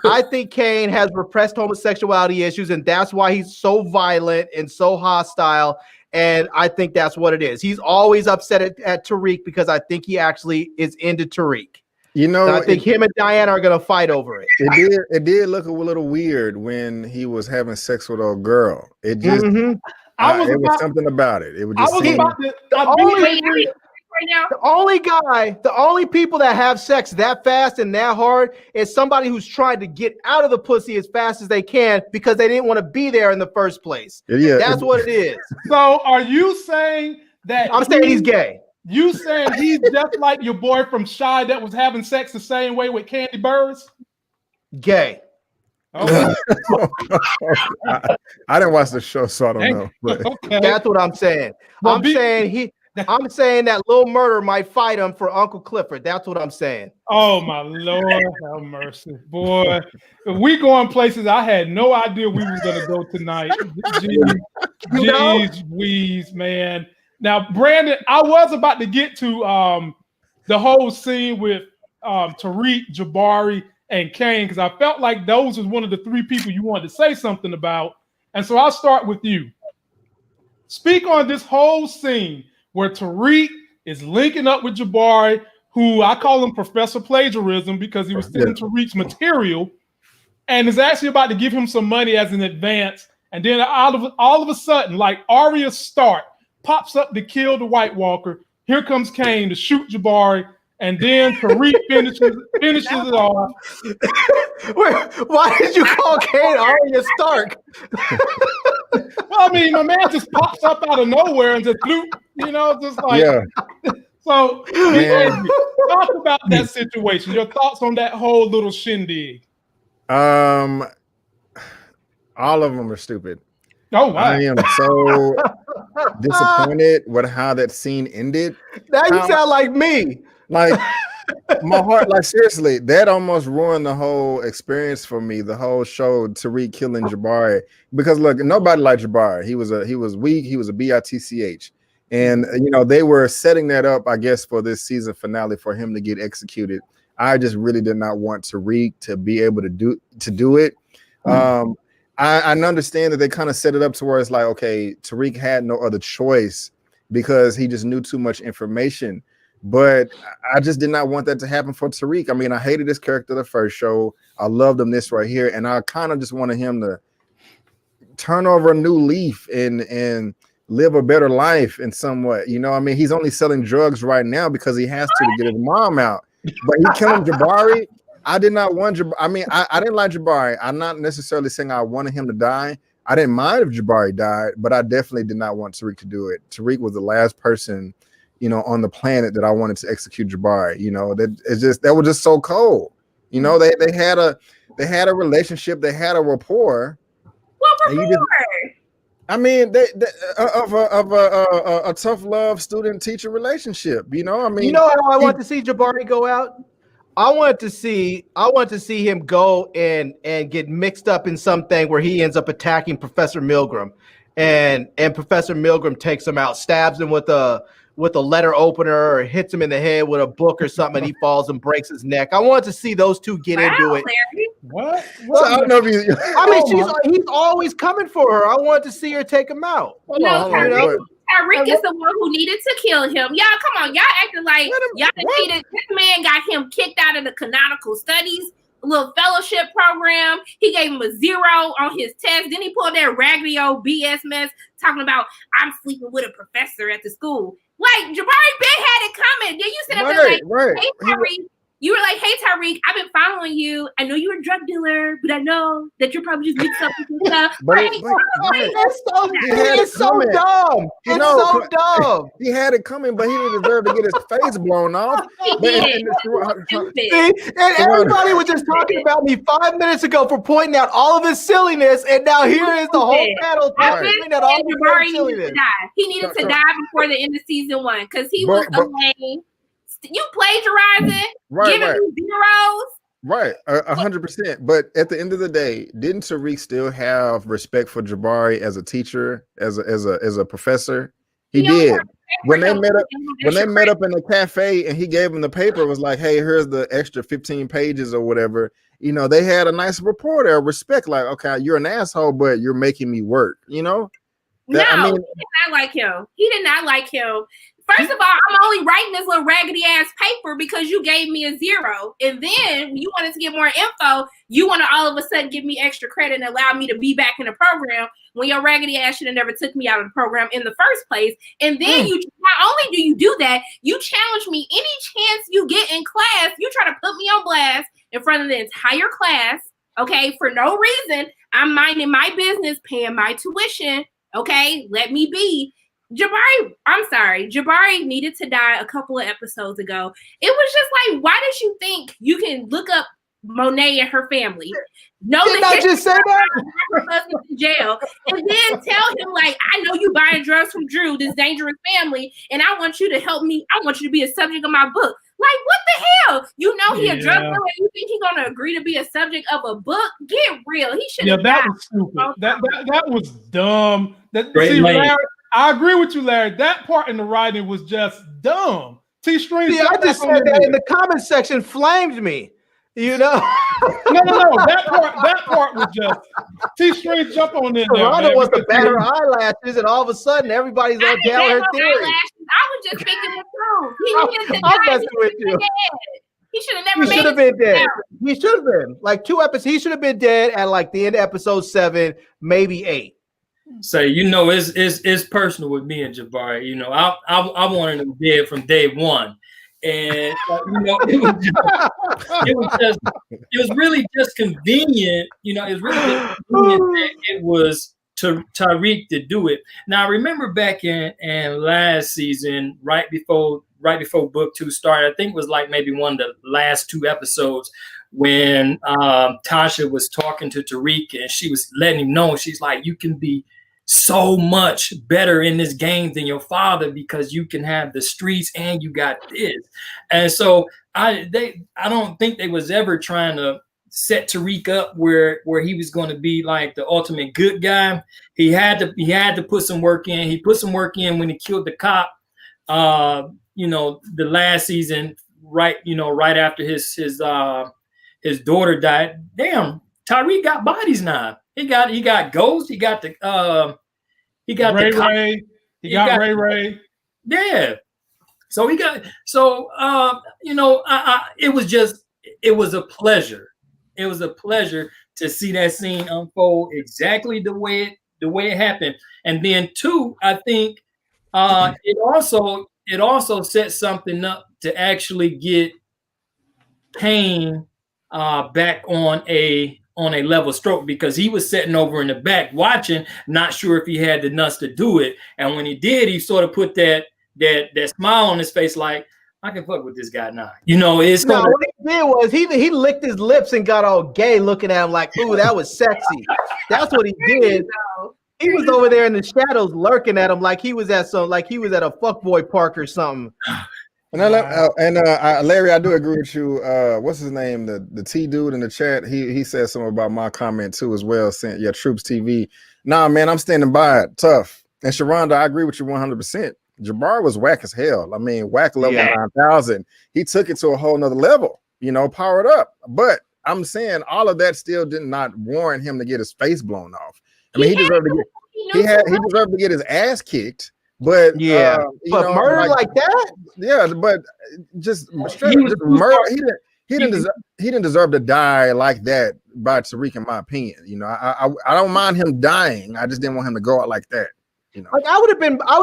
I think Kane has repressed homosexuality issues, and that's why he's so violent and so hostile. And I think that's what it is. He's always upset at Tariq because I think he actually is into Tariq. You know, so I think him and Diana are gonna fight over it. It did look a little weird when he was having sex with a girl. It just it was something about it. It was just the only people that have sex that fast and that hard is somebody who's trying to get out of the pussy as fast as they can because they didn't want to be there in the first place. Yeah, that's what it is. So are you saying that I'm saying he's gay? You saying he's just like your boy from Shy that was having sex the same way with Candy Burrs? Gay. Okay. I didn't watch the show, so I don't know. But. Okay. That's what I'm saying. I'm saying that Lil Murder might fight him for Uncle Clifford. That's what I'm saying. Oh my Lord, have mercy, boy! If we going places I had no idea we was gonna go tonight. Jeez, wheeze, man. Now, Brandon, I was about to get to the whole scene with Tariq, Jabari, and Kane because I felt like those was one of the three people you wanted to say something about. And so I'll start with you. Speak on this whole scene where Tariq is linking up with Jabari, who I call him Professor Plagiarism because he was stealing Tariq's material, and is actually about to give him some money as an advance. And then all of a sudden, like Arya Stark, pops up to kill the White Walker. Here comes Kane to shoot Jabari, and then Tariq finishes it off. Why did you call Kane Arya Stark? Well, I mean, my man just pops up out of nowhere and just just like So, talk about that situation. Your thoughts on that whole little shindig? All of them are stupid. Oh wow! I am so disappointed with how that scene ended. Now you sound like me. Like my heart, like seriously, that almost ruined the whole experience for me. The whole show, Tariq killing Jabari, because look, nobody liked Jabari. He was weak. He was a bitch, and they were setting that up, I guess, for this season finale for him to get executed. I just really did not want Tariq to be able to do it. I understand that they kind of set it up to where it's like, okay, Tariq had no other choice because he just knew too much information. But I just did not want that to happen for Tariq. I mean, I hated this character the first show. I loved him this right here. And I kind of just wanted him to turn over a new leaf and live a better life in some way. You know, I mean, he's only selling drugs right now because he has to get his mom out. But he killing Jabari. I did not want Jabari. I mean, I didn't like Jabari. I'm not necessarily saying I wanted him to die. I didn't mind if Jabari died, but I definitely did not want Tariq to do it. Tariq was the last person, you know, on the planet that I wanted to execute Jabari. You know, that was just so cold. You know, they had a relationship, they had a rapport. What rapport? I mean, of a tough love student teacher relationship. You know, I mean, you know how I want to see Jabari go out. I want to see him go and get mixed up in something where he ends up attacking Professor Milgram, and Professor Milgram takes him out, stabs him with a letter opener, or hits him in the head with a book or something, and he falls and breaks his neck. I want to see those two get into it. Larry. What? So I don't know if you. I mean, he's always coming for her. I want to see her take him out. Tariq is the one who needed to kill him. Y'all, come on. Y'all acting like y'all needed. This man got him kicked out of the canonical studies, little fellowship program. He gave him a 0 on his test. Then he pulled that raggedy old BS mess talking about, I'm sleeping with a professor at the school. Like, Jabari Ben had it coming. Then you said, hey, Tariq. You were like, hey, Tariq, I've been following you. I know you're a drug dealer, but I know that you're probably just mixed up with stuff. It's so dumb. It's so dumb. He had it coming, but he didn't deserve to get his face blown off. And everybody was just talking about me 5 minutes ago for pointing out all of his silliness, and now here is the whole panel pointing out all of his silliness. He needed to die before the end of season 1 because he was a lame. You plagiarizing, giving me zeros. Right, 100%. But at the end of the day, didn't Tariq still have respect for Jabari as a teacher, as a professor? He did. When they met up in the cafe and he gave him the paper, it was like, hey, here's the extra 15 pages or whatever. You know, they had a nice rapport there, respect. Like, okay, you're an asshole, but you're making me work. You know? He did not like him. He did not like him. First of all, I'm only writing this little raggedy ass paper because you gave me a 0. And then when you wanted to get more info, you want to all of a sudden give me extra credit and allow me to be back in the program when your raggedy ass should have never took me out of the program in the first place. And then you, not only do you do that, you challenge me any chance you get in class. You try to put me on blast in front of the entire class, okay, for no reason. I'm minding my business, paying my tuition, okay? Let me be. Jabari needed to die a couple of episodes ago. It was just like, why did you think you can look up Monet and her family? Did I just say that? Her husband in jail, and then tell him like, I know you buying drugs from Drew, this dangerous family, and I want you to help me. I want you to be a subject of my book. Like, what the hell? You know he a drug dealer. You think he's gonna agree to be a subject of a book? Get real. He should. Yeah, that was stupid. That was dumb. I agree with you, Larry. That part in the writing was just dumb. T-String. I just said that in the comment section flamed me. You know? No. That part was just T-String jump on in there. Toronto wants to bat her eyelashes, and all of a sudden everybody's on down her theory. I was just thinking the truth. He needed to die. He should have never made it. He should have been dead. He should have been like 2 episodes. He should have been dead at like the end of episode 7, maybe 8. Say, you know, it's personal with me and Jabari. You know, I wanted him dead from day one, and you know, it was really just convenient. You know, it was really just convenient that it was to Tariq to do it. Now, I remember back in last season, right before book 2 started, I think it was like maybe one of the last 2 episodes when Tasha was talking to Tariq and she was letting him know, she's like, you can be so much better in this game than your father because you can have the streets and you got this. And so I don't think they was ever trying to set Tariq up where he was going to be like the ultimate good guy. He had to put some work in. He put some work in when he killed the cop, you know, the last season, right after his daughter died. Damn, Tariq got bodies now. He got Ghost. He got the Ray. He got Ray. Yeah. So you know, it was a pleasure. It was a pleasure to see that scene unfold exactly the way it happened. And then two, I think it also set something up to actually get Kane back on a level stroke, because he was sitting over in the back watching, not sure if he had the nuts to do it. And when he did, he sort of put that smile on his face, like, I can fuck with this guy now. You know, it's no. What he did was he licked his lips and got all gay, looking at him like, "Ooh, that was sexy." That's what he did. He was over there in the shadows, lurking at him like he was at a fuckboy park or something. And Larry, I do agree with you. What's his name? The T dude in the chat. He said something about my comment too as well. Saying, yeah, Troops TV. Nah, man, I'm standing by it. Tough. And Sharonda, I agree with you 100%. Jabari was whack as hell. I mean, whack level 9,000. He took it to a whole nother level, you know, powered up. But I'm saying all of that still did not warrant him to get his face blown off. I mean, he deserved to get his ass kicked. But but murder like that? Yeah, but just murder. He didn't deserve to die like that by Tariq, in my opinion. You know, I don't mind him dying. I just didn't want him to go out like that. You know, like I would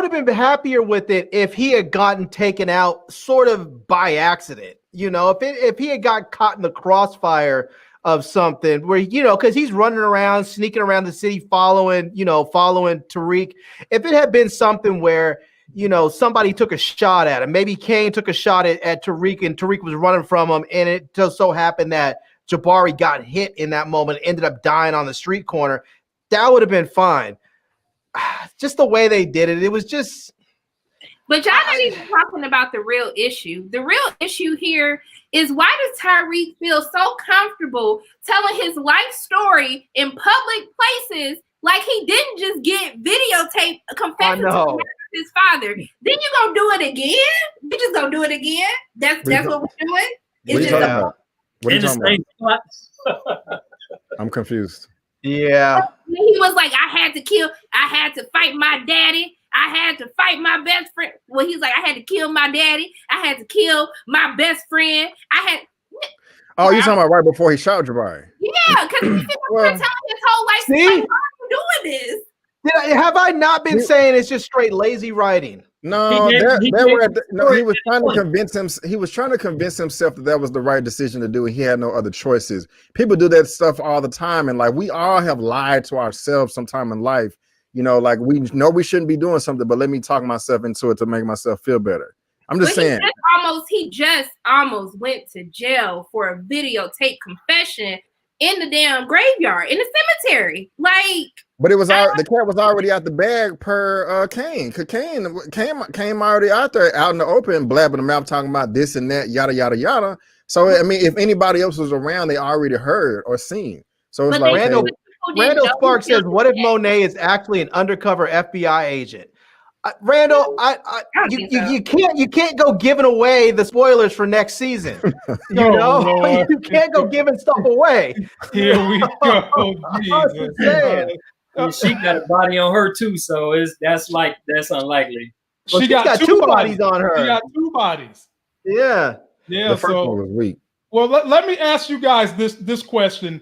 have been happier with it if he had gotten taken out sort of by accident. You know, if he had got caught in the crossfire of something where, you know, because he's running around, sneaking around the city, following Tariq. If it had been something where, you know, somebody took a shot at him, maybe Kane took a shot at Tariq and Tariq was running from him, and it just so happened that Jabari got hit in that moment, ended up dying on the street corner, that would have been fine. Just the way they did it, it was just. But y'all not even talking about the real issue. The real issue here is, why does Tariq feel so comfortable telling his life story in public places like he didn't just get videotape confessing to his father? Then you gonna do it again? We just gonna do it again? That's what we're doing? What are you talking about? I'm confused. Yeah. He was like, I had to fight my daddy. I had to fight my best friend. Well, he's like, I had to kill my daddy. I had to kill my best friend. Oh, you're talking about right before he shot Jabari? Yeah, because he's been telling his whole life, see? Like, I'm doing this. Have I not been saying it's just straight lazy writing? No, he was trying to convince him. He was trying to convince himself that was the right decision to do, and he had no other choices. People do that stuff all the time, and like we all have lied to ourselves sometime in life. You know, like we know we shouldn't be doing something, but let me talk myself into it to make myself feel better. I'm just saying. He just almost went to jail for a videotape confession in the damn graveyard, in the cemetery. Like, but it was the cat was already out the bag per Kane. Cause Kane came already out there, out in the open, blabbing the mouth, talking about this and that, yada yada yada. So I mean, if anybody else was around, they already heard or seen. So it's like Randall Sparks says, "What if Monet is actually an undercover FBI agent?" Randall, you can't go giving away the spoilers for next season. You can't go giving stuff away. Here we go. She got a body on her too, so that's unlikely. Well, she got two bodies on her. She got two bodies. Yeah. The first one was weak. Well, let me ask you guys this question.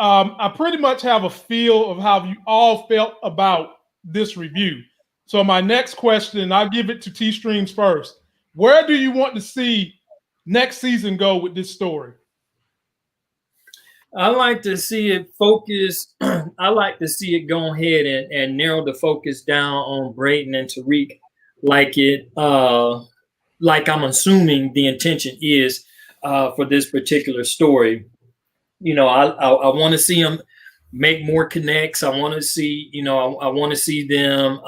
I pretty much have a feel of how you all felt about this review. So my next question, I'll give it to T-Streams first. Where do you want to see next season go with this story? I like to see it focus. I like to see it go ahead and narrow the focus down on Brayden and Tariq, like I'm assuming the intention is for this particular story. You know, I want to see them make more connects. I want to see, I want to see them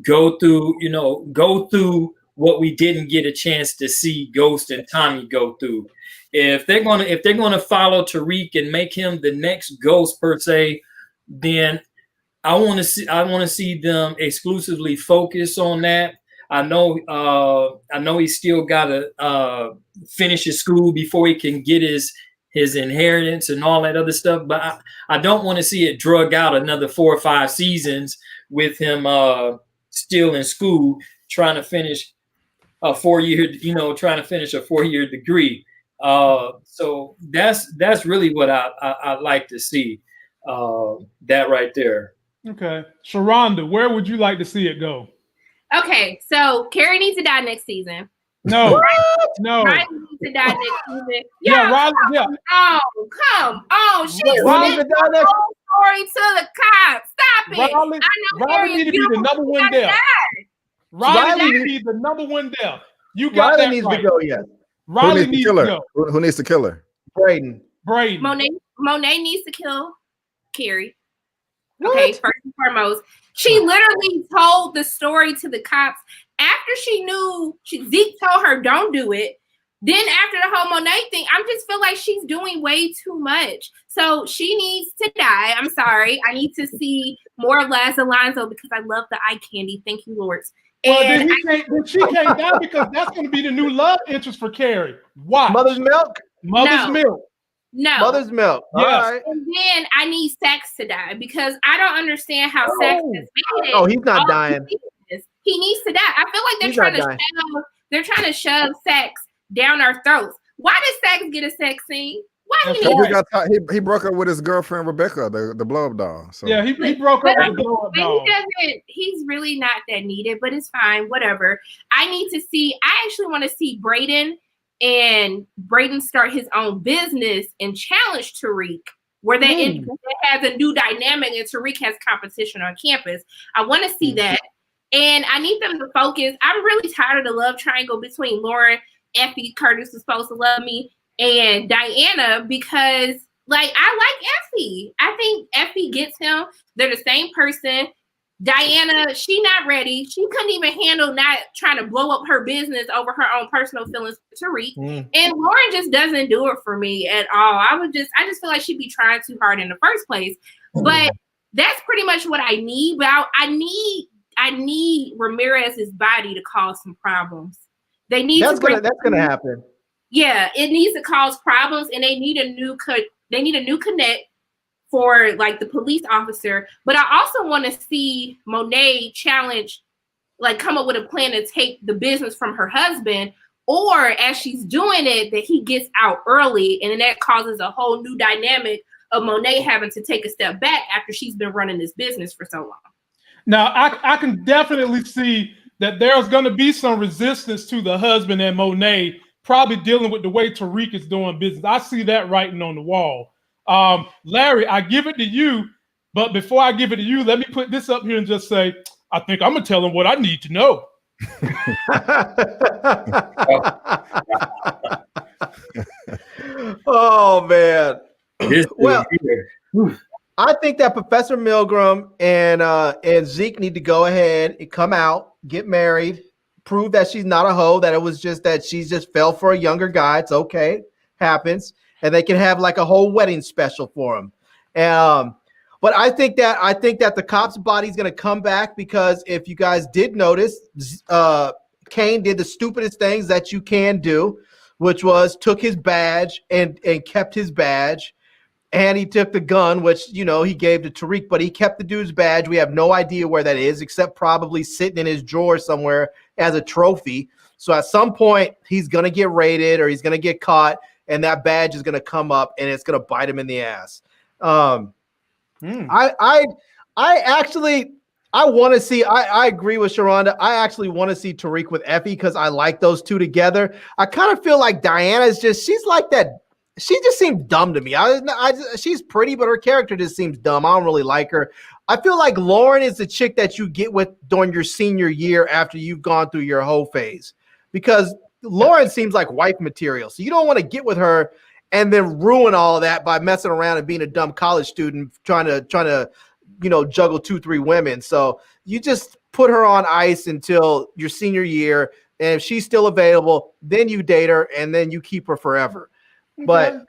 go through what we didn't get a chance to see Ghost and Tommy go through. If they're gonna follow Tariq and make him the next Ghost per se, then I want to see them exclusively focus on that. I know he's still got to finish his school before he can get his inheritance and all that other stuff, but I don't want to see it drug out another 4 or 5 seasons with him still in school trying to finish a 4-year degree. So that's really what I like to see. that right there. Okay. Sharonda, where would you like to see it go? Okay, so Carrie needs to die next season. No. No. Riley needs to die next season. Yeah, Riley. Yeah. Oh, come on. She's Riley the whole story to the cops. Stop it. Riley need to be the number one death. Riley needs to be the number one death. You got Riley that needs right. to go, yes. Riley needs to go. Who needs to kill her? Braden. Monet needs to kill Carrie. Okay, first and foremost. She literally told the story to the cops after she knew Zeke told her don't do it. Then after the whole Monet thing, I just feel like she's doing way too much. So she needs to die. I'm sorry. I need to see more Laz Alonso because I love the eye candy. Thank you, Lord. Well, she can't die because that's going to be the new love interest for Carrie. Why? Mother's milk? Mother's milk. No. Mother's milk. Yes. All right. And then I need Sax to die because I don't understand how Sax is made it. Oh, he's not dying. He needs to die. I feel like they're trying to shove Sax down our throats. Why does Sax get a sex scene? Why he broke up with his girlfriend Rebecca, the blow up doll. So. Yeah, he broke up with the blow up doll. He's really not that needed, but it's fine. Whatever. I actually want to see Braden start his own business and challenge Tariq, where they has a new dynamic and Tariq has competition on campus. I want to see that. And I need them to focus. I'm really tired of the love triangle between Lauren, Effie, Curtis was supposed to love me, and Diana, because I like Effie. I think Effie gets him. They're the same person. Diana, she not ready. She couldn't even handle not trying to blow up her business over her own personal feelings for Tariq. And Lauren just doesn't do it for me at all. I just feel like she'd be trying too hard in the first place. But that's pretty much what I need. But I need Ramirez's body to cause some problems. That's gonna happen. Yeah, it needs to cause problems, and they need a new connect for the police officer. But I also want to see Monet challenge, come up with a plan to take the business from her husband, or as she's doing it, that he gets out early, and then that causes a whole new dynamic of Monet having to take a step back after she's been running this business for so long. Now, I can definitely see that there's going to be some resistance to the husband and Monet probably dealing with the way Tariq is doing business. I see that writing on the wall. Larry, I give it to you, but before I give it to you, let me put this up here and just say, I think I'm going to tell him what I need to know. Oh, man. Well, I think that Professor Milgram and Zeke need to go ahead and come out, get married, prove that she's not a hoe, that it was just that she just fell for a younger guy. It's okay, happens, and they can have a whole wedding special for him. But I think that the cop's body is going to come back because if you guys did notice, Kane did the stupidest things that you can do, which was took his badge and kept his badge. And he took the gun, which, he gave to Tariq, but he kept the dude's badge. We have no idea where that is, except probably sitting in his drawer somewhere as a trophy. So at some point, he's going to get raided or he's going to get caught, and that badge is going to come up, and it's going to bite him in the ass. I want to see – I agree with Sharonda. I actually want to see Tariq with Effie because I like those two together. I kind of feel like Diana's she's like that. She just seems dumb to me. She's pretty, but her character just seems dumb. I don't really like her. I feel like Lauren is the chick that you get with during your senior year after you've gone through your hoe phase, because Lauren seems like wife material. So you don't want to get with her and then ruin all of that by messing around and being a dumb college student trying to juggle 2-3 women. So you just put her on ice until your senior year, and if she's still available, then you date her and then you keep her forever. But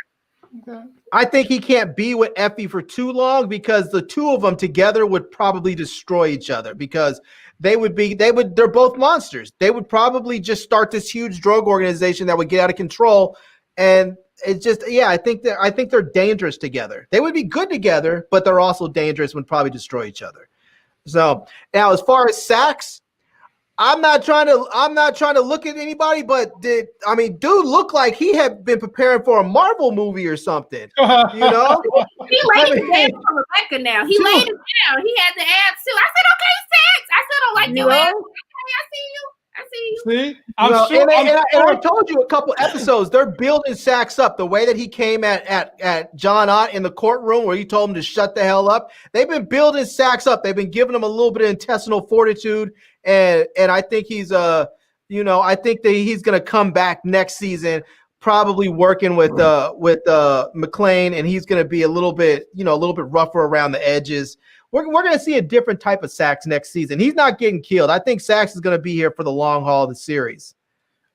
I think he can't be with Effie for too long because the two of them together would probably destroy each other because they're both monsters. They would probably just start this huge drug organization that would get out of control. And it's just, I think they're dangerous together. They would be good together, but they're also dangerous and would probably destroy each other. So now as far as Sax, I'm not trying to look at anybody, but dude looked like he had been preparing for a Marvel movie or something. You know, he laid it down for Rebecca. Now he laid it down. He had the abs too. I said, "Okay, sex." I still don't like your ass. Okay, I see you. See, I told you a couple episodes. They're building Sax up the way that he came at John Ott in the courtroom where he told him to shut the hell up. They've been building Sax up. They've been giving him a little bit of intestinal fortitude, and I think he's I think that he's gonna come back next season, probably working with McClane, and he's gonna be a little bit rougher around the edges. We're going to see a different type of Sax next season. He's not getting killed. I think Sax is going to be here for the long haul of the series.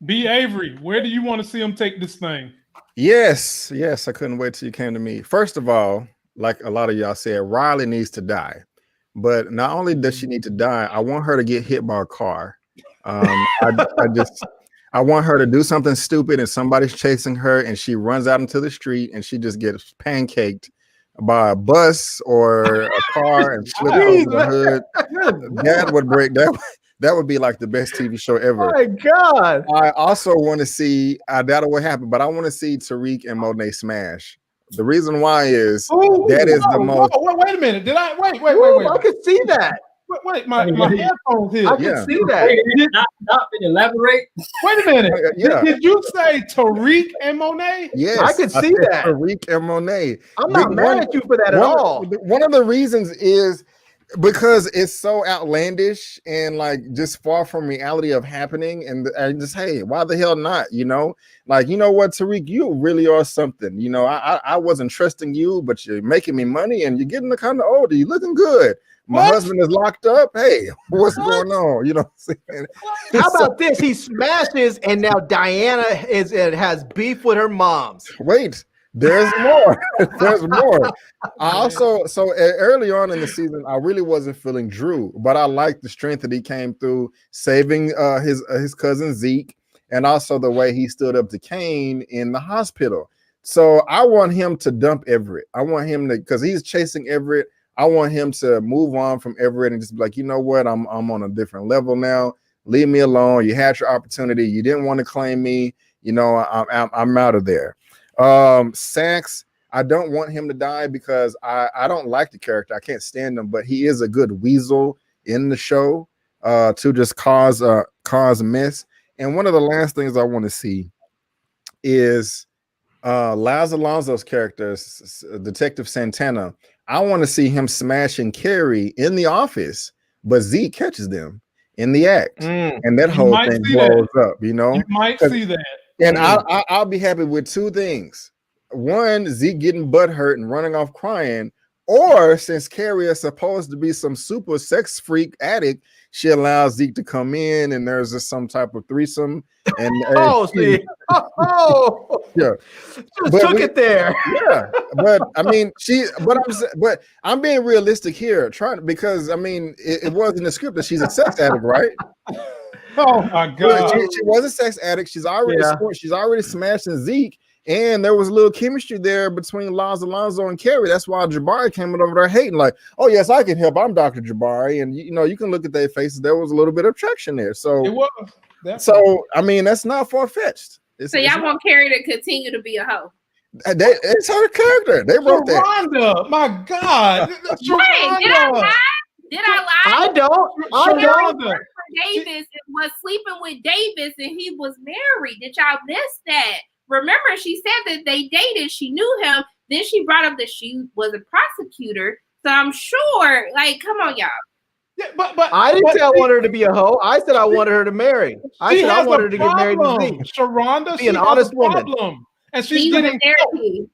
B. Avery, where do you want to see him take this thing? Yes. I couldn't wait till you came to me. First of all, like a lot of y'all said, Riley needs to die. But not only does she need to die, I want her to get hit by a car. I want her to do something stupid and somebody's chasing her and she runs out into the street and she just gets pancaked by a bus or a car and slip over the hood. That would break that. That would be like the best TV show ever. Oh my God. I also want to see, I doubt it will happen, but I want to see Tariq and Monet smash. The reason why is the most. Wait a minute. Did I wait? I could see that. Wait, my headphones here. I can see that. Not elaborate. Wait a minute. Did you say Tariq and Monet? Yes, I can see that. Tariq and Monet. I'm not mad at you for that at all. One of the reasons is because it's so outlandish and like just far from reality of happening, and just, hey, why the hell not? You know, like, you know what, Tariq, you really are something. You know, I wasn't trusting you, but you're making me money and you're getting kind of older. You're looking good. My husband is locked up. Hey, what's going on? You know what I'm saying? How about this? He smashes, and now Diana has beef with her moms. Wait, there's more. There's more. I also, early on in the season, I really wasn't feeling Drew, but I liked the strength that he came through, saving his cousin Zeke, and also the way he stood up to Kane in the hospital. So I want him to dump Everett. I want him to, because he's chasing Everett. I want him to move on from Everett and just be like, you know what? I'm on a different level now. Leave me alone. You had your opportunity. You didn't want to claim me. You know, I'm out of there. Sax, I don't want him to die because I don't like the character. I can't stand him, but he is a good weasel in the show to just cause a mess. And one of the last things I want to see is Laz Alonso's character, Detective Santana. I want to see him smashing Carrie in the office, but Zeke catches them in the act, and that whole thing blows up. You know, you might see that, and I'll be happy with two things: one, Zeke getting butthurt and running off crying, or since Carrie is supposed to be some super sex freak addict, she allows Zeke to come in, and there's just some type of threesome. And yeah, just took it there. Yeah, but I mean, but I'm being realistic here, because I mean, it was in the script that she's a sex addict, right? Oh my God, she was a sex addict. She's already smashing Zeke, and there was a little chemistry there between Laz Alonso and Carrie. That's why Jabari came over there hating, like, oh yes, I can help. I'm Dr. Jabari, and you know, you can look at their faces. There was a little bit of attraction there. So it was. So I mean, that's not far-fetched. So y'all want Carrie to continue to be a hoe? It's her character. They wrote that. Sharonda, my God. Wait, did I lie? I don't. Davis was sleeping with Davis and he was married. Did y'all miss that? Remember, she said that they dated. She knew him. Then she brought up that she was a prosecutor. So I'm sure, like, come on, y'all. Yeah, but I didn't say I wanted her to be a hoe. I said I wanted her to marry. I said I wanted her to get married to Zeke. Sharonda, be an honest woman. And she's getting therapy.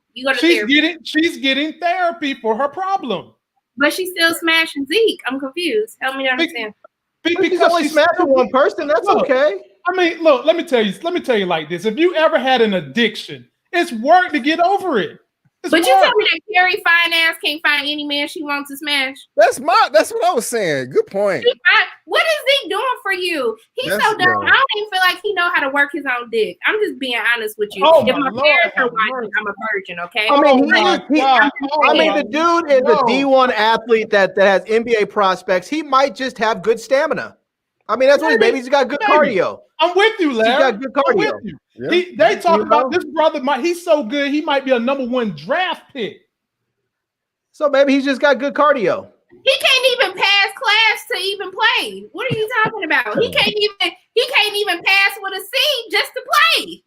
She's getting therapy for her problem. But she's still smashing Zeke. I'm confused. Help me understand. Because she's only smashing one person. That's okay. I mean, look, let me tell you like this. If you ever had an addiction, it's work to get over it. But you tell me that Carrie fine ass can't find any man she wants to smash. That's what I was saying. Good point. What is Zeke doing for you? He's so dumb. I don't even feel like he know how to work his own dick. I'm just being honest with you. If my parents are watching, I'm a virgin, okay? I mean, the dude is a D1 athlete that has NBA prospects. He might just have good stamina. I mean, that's what maybe he's got good cardio. I'm with you, Larry. He's got good cardio. I'm with you. Yeah. They talk about this brother. He's so good. He might be a #1 draft pick. So maybe he's just got good cardio. He can't even pass class to even play. What are you talking about? He can't even pass with a C just to play.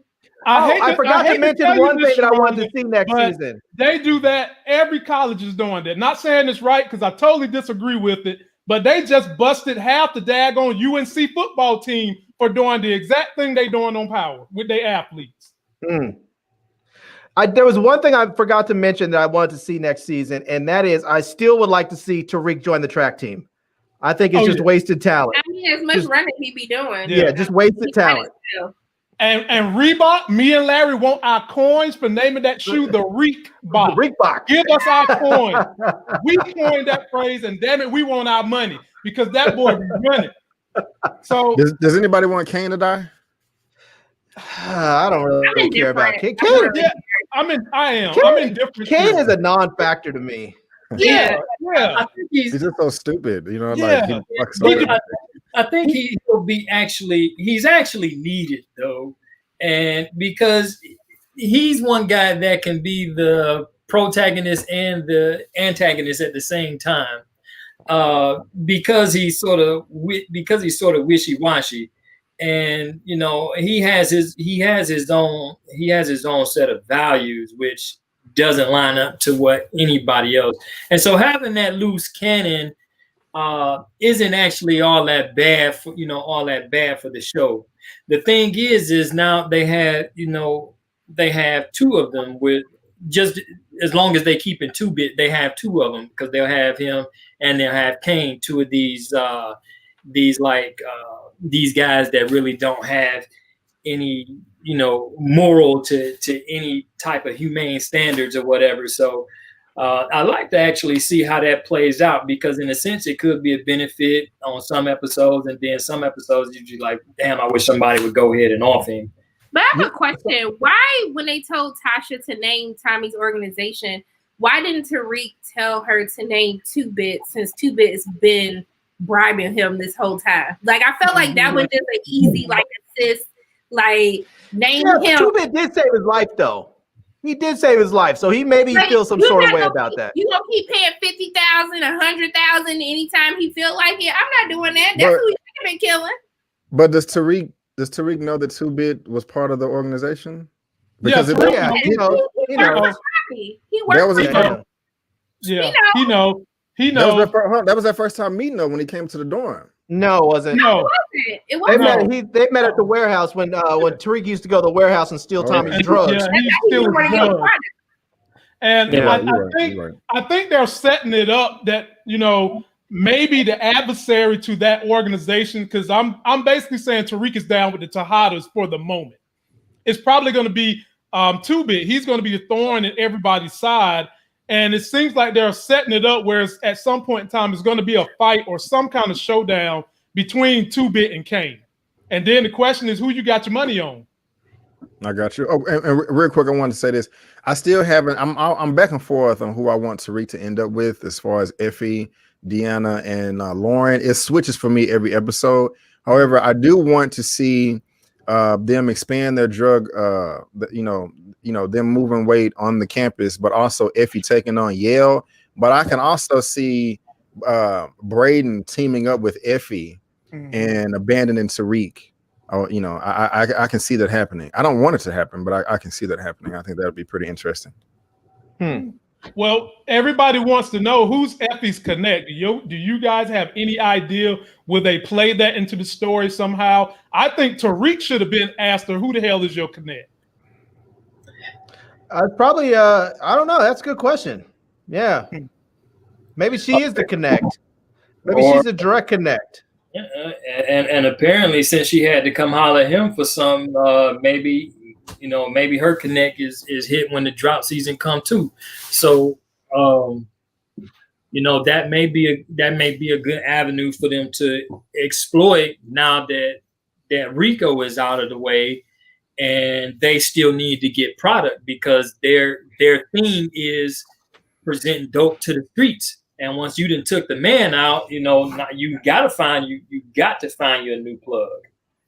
I forgot to mention one thing that I wanted to see next season. They do that. Every college is doing that. Not saying it's right because I totally disagree with it, but they just busted half the daggone UNC football team for doing the exact thing they doing on Power with their athletes. There was one thing I forgot to mention that I wanted to see next season, and that is I still would like to see Tariq join the track team. I think it's just wasted talent. I mean, as much running he be doing. Yeah, just wasted talent. And Reebok, me and Larry want our coins for naming that shoe the Reebok. Reebok. Give us our coin. We coined that phrase, and damn it, we want our money because that boy be running. So, does anybody want Kane to die? I don't really care about Kane. I'm indifferent. Kane is a non-factor to me. Yeah. I think he's just so stupid, you know. I think he's actually needed though, and because he's one guy that can be the protagonist and the antagonist at the same time, because he's sort of wishy-washy, and you know he has his own set of values which doesn't line up to what anybody else, and so having that loose cannon isn't actually all that bad for the show. The thing is now they have two of them with just as long as they keep in 2-bit, they have two of them because they'll have him and they'll have Kane, two of these guys that really don't have any moral to any type of humane standards or whatever. So I like to actually see how that plays out because in a sense it could be a benefit on some episodes, and then some episodes you'd be like, damn, I wish somebody would go ahead and off him. But I have a question. Why, when they told Tasha to name Tommy's organization, why didn't Tariq tell her to name 2-Bit since 2-Bit has been bribing him this whole time? Like, I felt like that was just an easy, assist, name him. 2-Bit did save his life, though. He did save his life, so he maybe feels some sort of way about that. You gonna keep paying $50,000, $100,000 anytime he feel like it? I'm not doing that. That's who he should have been killing. But does Tariq know that 2-Bit was part of the organization? Because he knows. He works. He knows. That was their first time meeting though when he came to the dorm. No, it wasn't. No, it wasn't. They met at the warehouse when Tariq used to go to the warehouse and steal Tommy's drugs. Yeah, he stealing drugs. And I think they're setting it up that maybe the adversary to that organization, because I'm basically saying Tariq is down with the Tejadas for the moment. It's probably going to be 2-Bit. He's going to be the thorn in everybody's side. And it seems like they're setting it up where at some point in time it's going to be a fight or some kind of showdown between 2-Bit and Kane. And then the question is, who you got your money on? I got you. Oh, and real quick, I wanted to say this. I still haven't. I'm back and forth on who I want Tariq to end up with as far as Effie, Deanna, and Lauren. It switches for me every episode. However, I do want to see them expand their drug. Them moving weight on the campus, but also Effie taking on Yale. But I can also see Braden teaming up with Effie and abandoning Tariq. I can see that happening. I don't want it to happen, but I can see that happening. I think that would be pretty interesting. Well, everybody wants to know who's Effie's connect. Do you guys have any idea? Will they play that into the story somehow? I think Tariq should have been asked her, who the hell is your connect? Probably, I don't know. That's a good question. Yeah. Maybe she is the connect. Maybe she's a direct connect. And apparently, since she had to come holler at him for some, maybe her connect is hit when the drop season come too. So, that may be a good avenue for them to exploit now that Rico is out of the way. And they still need to get product because their theme is presenting dope to the streets. And once you done took the man out, now you got to find you got to find you a new plug.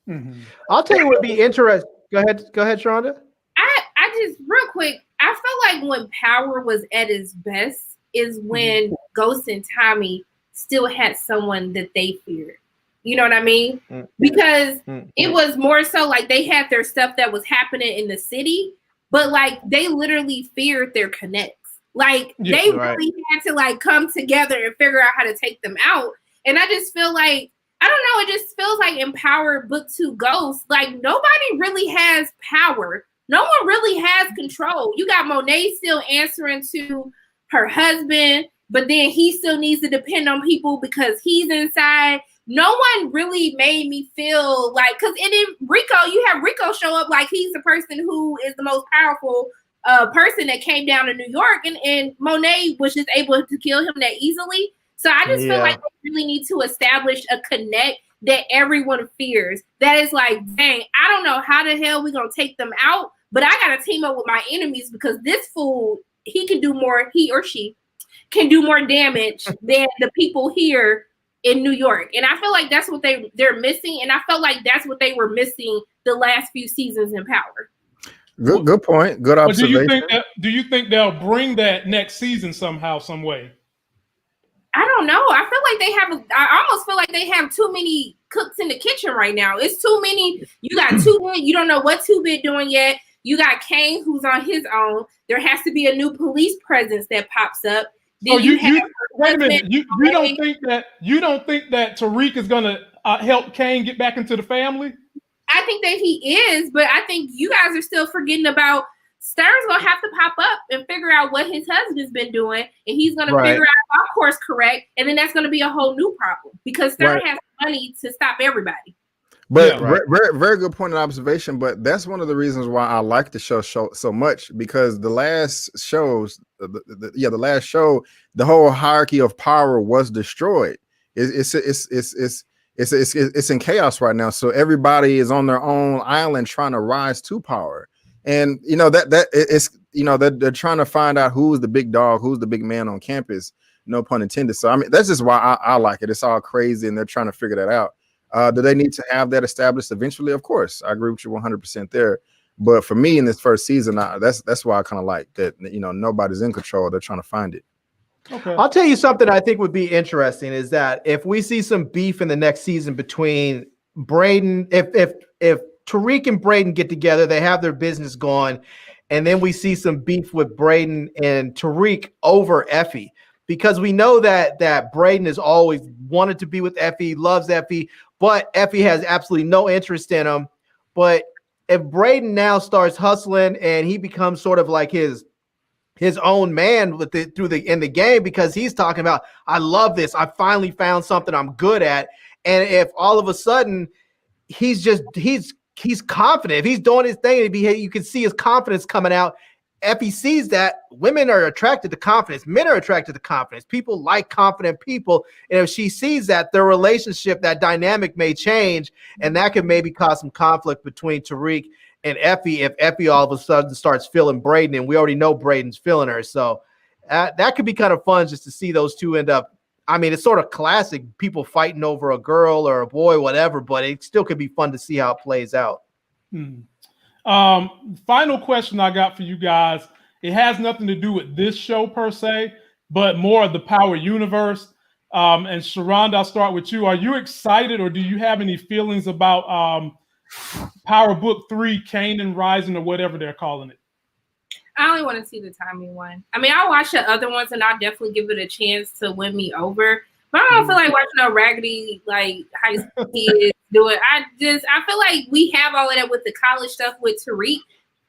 Mm-hmm. I'll tell you what would be interesting. Go ahead, Sharonda. I just real quick. I felt like when Power was at its best is when Ghost and Tommy still had someone that they feared. You know what I mean? Because it was more so like they had their stuff that was happening in the city, but like they literally feared their connects. Like they really had to like come together and figure out how to take them out. And I just feel like, I don't know, it just feels like in Power Book 2 Ghost, like nobody really has power. No one really has control. You got Monet still answering to her husband, but then he still needs to depend on people because he's inside. No one really made me feel like, because in Rico, you have Rico show up like he's the person who is the most powerful person that came down to New York, and Monet was just able to kill him that easily. So I just feel like they really need to establish a connect that everyone fears. That is like, dang, I don't know how the hell we're going to take them out, but I got to team up with my enemies because this fool, he or she can do more damage than the people here in New York. And I feel like that's what they're missing. And I felt like that's what they were missing the last few seasons in Power. Good point. Good observation. Do you think they'll bring that next season somehow, some way? I don't know. I almost feel like they have too many cooks in the kitchen right now. It's too many. You got 2-Bit. You don't know what 2-Bit doing yet. You got Kane, who's on his own. There has to be a new police presence that pops up. Then wait a minute. You don't think that Tariq is going to help Kane get back into the family? I think that he is, but I think you guys are still forgetting about Stern's going to have to pop up and figure out what his husband's been doing, and he's going to figure out our course correct, and then that's going to be a whole new problem because Stern has money to stop everybody. But very, very good point of observation. But that's one of the reasons why I like the show so much, because the last shows, the last show, the whole hierarchy of power was destroyed. It's in chaos right now. So everybody is on their own island trying to rise to power. And they're trying to find out who's the big dog, who's the big man on campus. No pun intended. So I mean, that's just why I like it. It's all crazy, and they're trying to figure that out. Do they need to have that established eventually? Of course, I agree with you 100% there. But for me, in this first season, that's why I kind of like that. Nobody's in control. They're trying to find it. Okay. I'll tell you something I think would be interesting is that if we see some beef in the next season between Braden, if Tariq and Braden get together, they have their business going, and then we see some beef with Braden and Tariq over Effie, because we know that Braden has always wanted to be with Effie, loves Effie, but Effie has absolutely no interest in him. But if Braden now starts hustling and he becomes sort of like his own man in the game, because he's talking about, I love this, I finally found something I'm good at, and if all of a sudden he's confident, if he's doing his thing, you can see his confidence coming out. Effie sees that women are attracted to confidence, men are attracted to confidence, people like confident people, and if she sees that, their relationship, that dynamic may change, and that could maybe cause some conflict between Tariq and Effie if Effie all of a sudden starts feeling Braden, and we already know Braden's feeling her. So that could be kind of fun just to see those two end up. I mean, it's sort of classic, people fighting over a girl or a boy, whatever, but it still could be fun to see how it plays out. Final question I got for you guys. It has nothing to do with this show per se, but more of the Power universe. And Sharonda, I'll start with you. Are you excited, or do you have any feelings about Power Book 3, Kane and Rising, or whatever they're calling it? I only want to see the timing one. I mean, I'll watch the other ones, and I'll definitely give it a chance to win me over. But I don't feel like watching a raggedy high school kid do it. I feel like we have all of that with the college stuff with Tariq.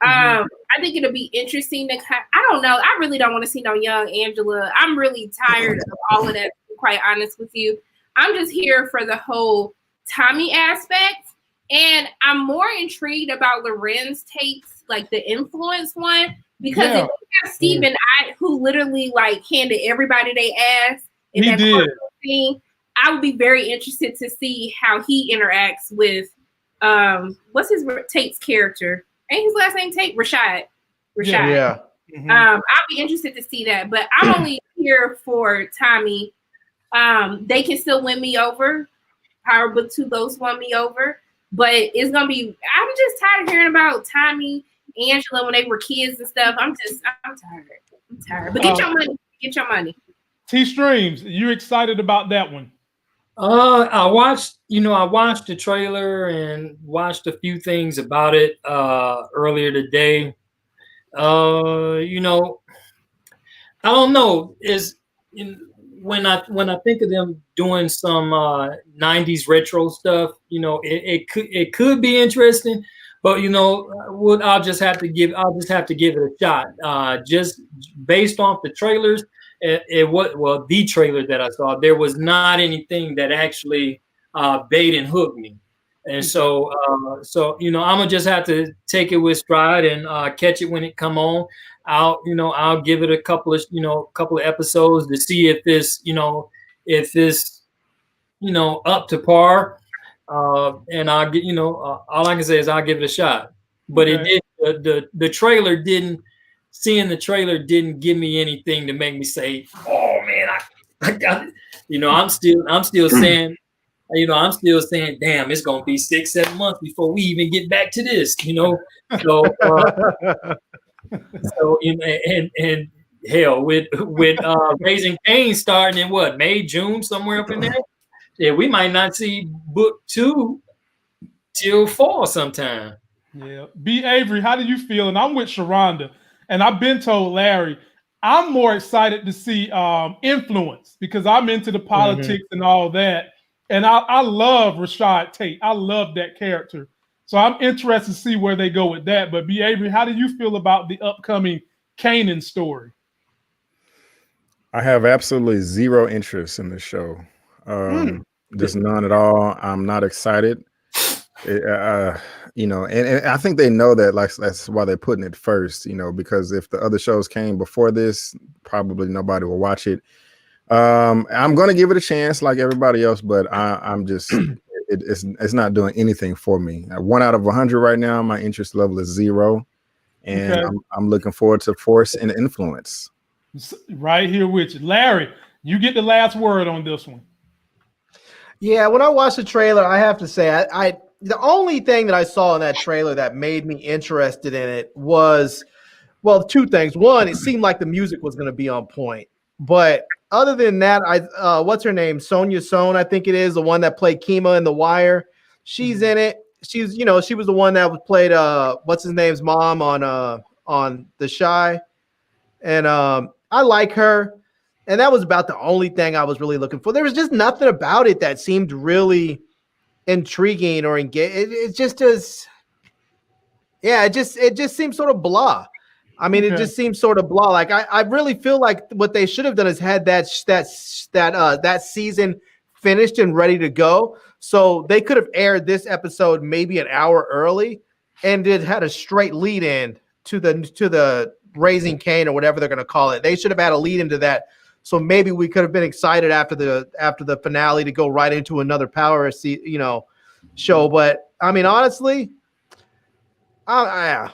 I think it'll be interesting to I don't know. I really don't want to see no young Angela. I'm really tired of all of that, to be quite honest with you. I'm just here for the whole Tommy aspect. And I'm more intrigued about Loren's takes, like the influence one, because if you have Stephen, who literally handed everybody they ass in that scene, I would be very interested to see how he interacts with what's his Tate's character? Ain't his last name Tate? Rashad. I'll be interested to see that, but I'm only here for Tommy. They can still win me over. Power Book 2 Ghosts won me over, but it's gonna be. I'm just tired of hearing about Tommy, Angela when they were kids and stuff. I'm tired. I'm tired. But get your money. Get your money. T Streams, you excited about that one? I watched the trailer and watched a few things about it earlier today. I don't know. When I think of them doing some 90s retro stuff, it could be interesting, but I'll just have to give it a shot. Just based off the trailers, the trailer that I saw, there was not anything that actually bait and hooked me. And so I'm gonna just have to take it with stride and catch it when it come on. I'll give it a couple of episodes to see if this up to par. And I'll get all I can say is I'll give it a shot. But it did the trailer didn't. Seeing the trailer didn't give me anything to make me say, "Oh man, I got it." I'm still saying, "Damn, it's gonna be 6-7 months before we even get back to this." So and hell, with Raising Kane starting in what, May, June, somewhere up in there. Yeah, we might not see book 2 till fall sometime. Yeah, B. Avery, how do you feel? And I'm with Sharonda. And I've been told Larry, I'm more excited to see Influence because I'm into the politics and all that. And I love Rashad Tate. I love that character. So I'm interested to see where they go with that. But B. Avery, how do you feel about the upcoming Kanan story? I have absolutely zero interest in this show. Just none at all. I'm not excited. And I think they know that, like, that's why they're putting it first, because if the other shows came before this, probably nobody will watch it. I'm going to give it a chance like everybody else, but I'm just, it's not doing anything for me. 1 out of 100 right now, my interest level is 0. And I'm looking forward to Force and Influence. Right here with you. Larry, you get the last word on this one. Yeah, when I watched the trailer, I have to say, the only thing that I saw in that trailer that made me interested in it was, well, 2 things. One, it seemed like the music was going to be on point. But other than that, what's her name? Sonia Sohn, I think it is, the one that played Kima in The Wire. She's in it. She was the one that played what's his name's mom on The Shy. And I like her. And that was about the only thing I was really looking for. There was just nothing about it that seemed really intriguing or engaging. It just seems sort of blah. I mean, it just seems sort of blah. Like I really feel like what they should have done is had that season finished and ready to go. So they could have aired this episode maybe an hour early, and it had a straight lead in to the Raising Kane or whatever they're going to call it. They should have had a lead into that. So maybe we could have been excited after the finale to go right into another Power show. But I mean, honestly, I'm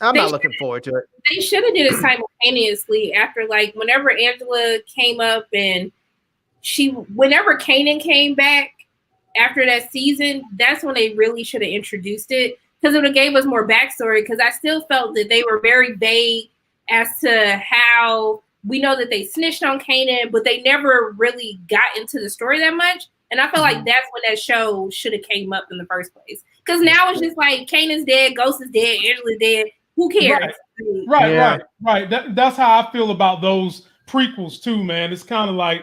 not looking forward to it. They should have did it simultaneously after, like, whenever Angela came up and whenever Kanan came back after that season, that's when they really should have introduced it, because it would have gave us more backstory. Because I still felt that they were very vague as to how. We know that they snitched on Kanan, but they never really got into the story that much. And I feel like that's when that show should have came up in the first place. Because now it's just like Kanan's dead, Ghost is dead, Angela's dead. Who cares? Right. That's how I feel about those prequels too, man. It's kind of like,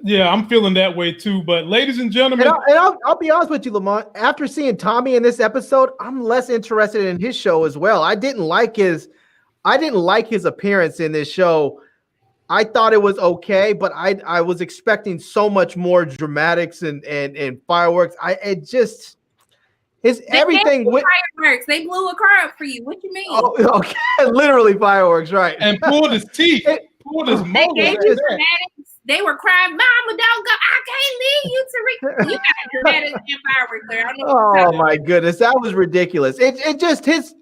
I'm feeling that way too. But ladies and gentlemen, I'll be honest with you, Lamont. After seeing Tommy in this episode, I'm less interested in his show as well. I didn't like his appearance in this show. I thought it was okay, but I was expecting so much more dramatics and fireworks. Everything with fireworks. They blew a car up for you. What you mean? Oh, okay, literally fireworks, right? And pulled his teeth. Pulled his molar. They were crying, "Mama, don't go! I can't leave you, Tariq." You got dramatics and fireworks there. Oh my goodness, that was ridiculous. It just his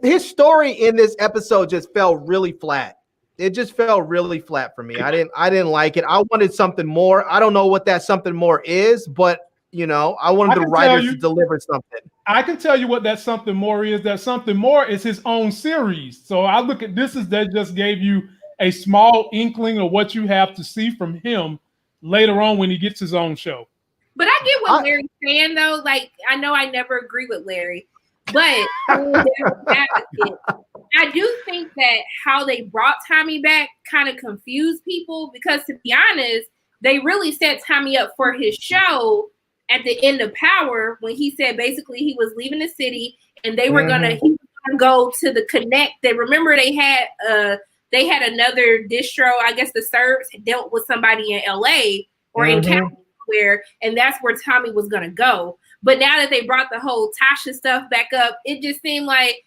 his story in this episode just fell really flat. It just fell really flat for me. I didn't like it. I wanted something more. I don't know what that something more is, but I wanted the writers to deliver something. I can tell you what that something more is. That something more is his own series. So I look at this as that just gave you a small inkling of what you have to see from him later on when he gets his own show. But I get what Larry's saying, though. Like, I know I never agree with Larry, but I do think that how they brought Tommy back kind of confused people because, to be honest, they really set Tommy up for his show at the end of Power when he said basically he was leaving the city and they were he was gonna go to the Connect. They remember they had another distro. I guess the Serbs dealt with somebody in LA or in Cali where, and that's where Tommy was gonna go. But now that they brought the whole Tasha stuff back up, it just seemed like,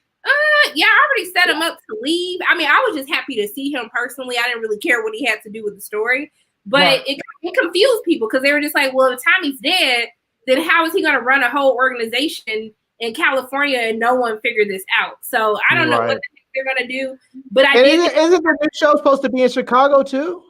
yeah, I already set him up to leave. I mean, I was just happy to see him personally. I didn't really care what he had to do with the story. But it confused people because they were just like, well, if Tommy's dead, then how is he going to run a whole organization in California and no one figured this out? So I don't know what they're going to do. But isn't the new show supposed to be in Chicago too?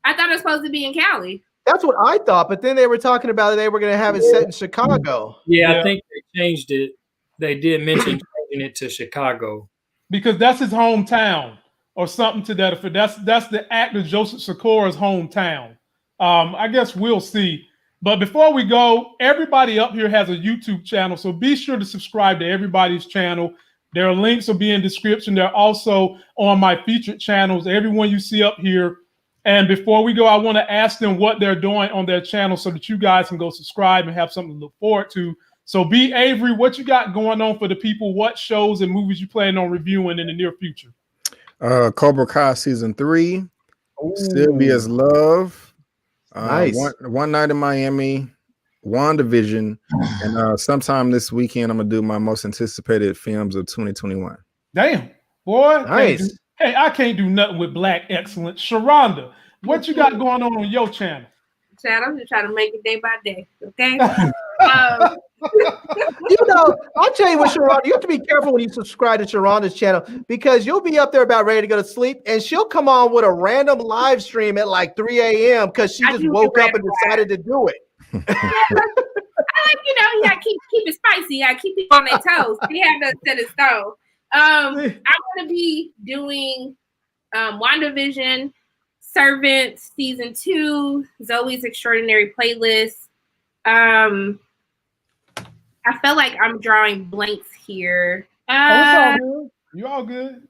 I thought it was supposed to be in Cali. That's what I thought. But then they were talking about they were going to have it set in Chicago. Yeah, I think they changed it. They did mention changing it to Chicago. Because that's his hometown. Or something to that effect. That's the actor Joseph Sikora's hometown. I guess we'll see. But before we go, everybody up here has a YouTube channel, so be sure to subscribe to everybody's channel. Their links will be in the description. They're also on my featured channels, everyone you see up here. And before we go, I want to ask them what they're doing on their channel so that you guys can go subscribe and have something to look forward to. So B. Avery, what you got going on for the people? What shows and movies you plan on reviewing in the near future? Cobra Kai season 3, Sylvia's Love, nice. One Night in Miami, WandaVision, and sometime this weekend I'm gonna do my most anticipated films of 2021. Damn, boy, nice. I can't do nothing with Black excellence. Sharonda, what you got going on your channel? Chad, I'm just trying to make it day by day. Okay. I'll tell you what, Sharonda, you have to be careful when you subscribe to Sharonda's channel because you'll be up there about ready to go to sleep and she'll come on with a random live stream at like 3 a.m. because she just woke up and decided to do it. I like, you gotta keep it spicy. You gotta keep people on their toes. They have to set it stone. I'm gonna be doing WandaVision, Servants season 2, Zoe's Extraordinary Playlist. I felt like I'm drawing blanks here. It's all good. You all good.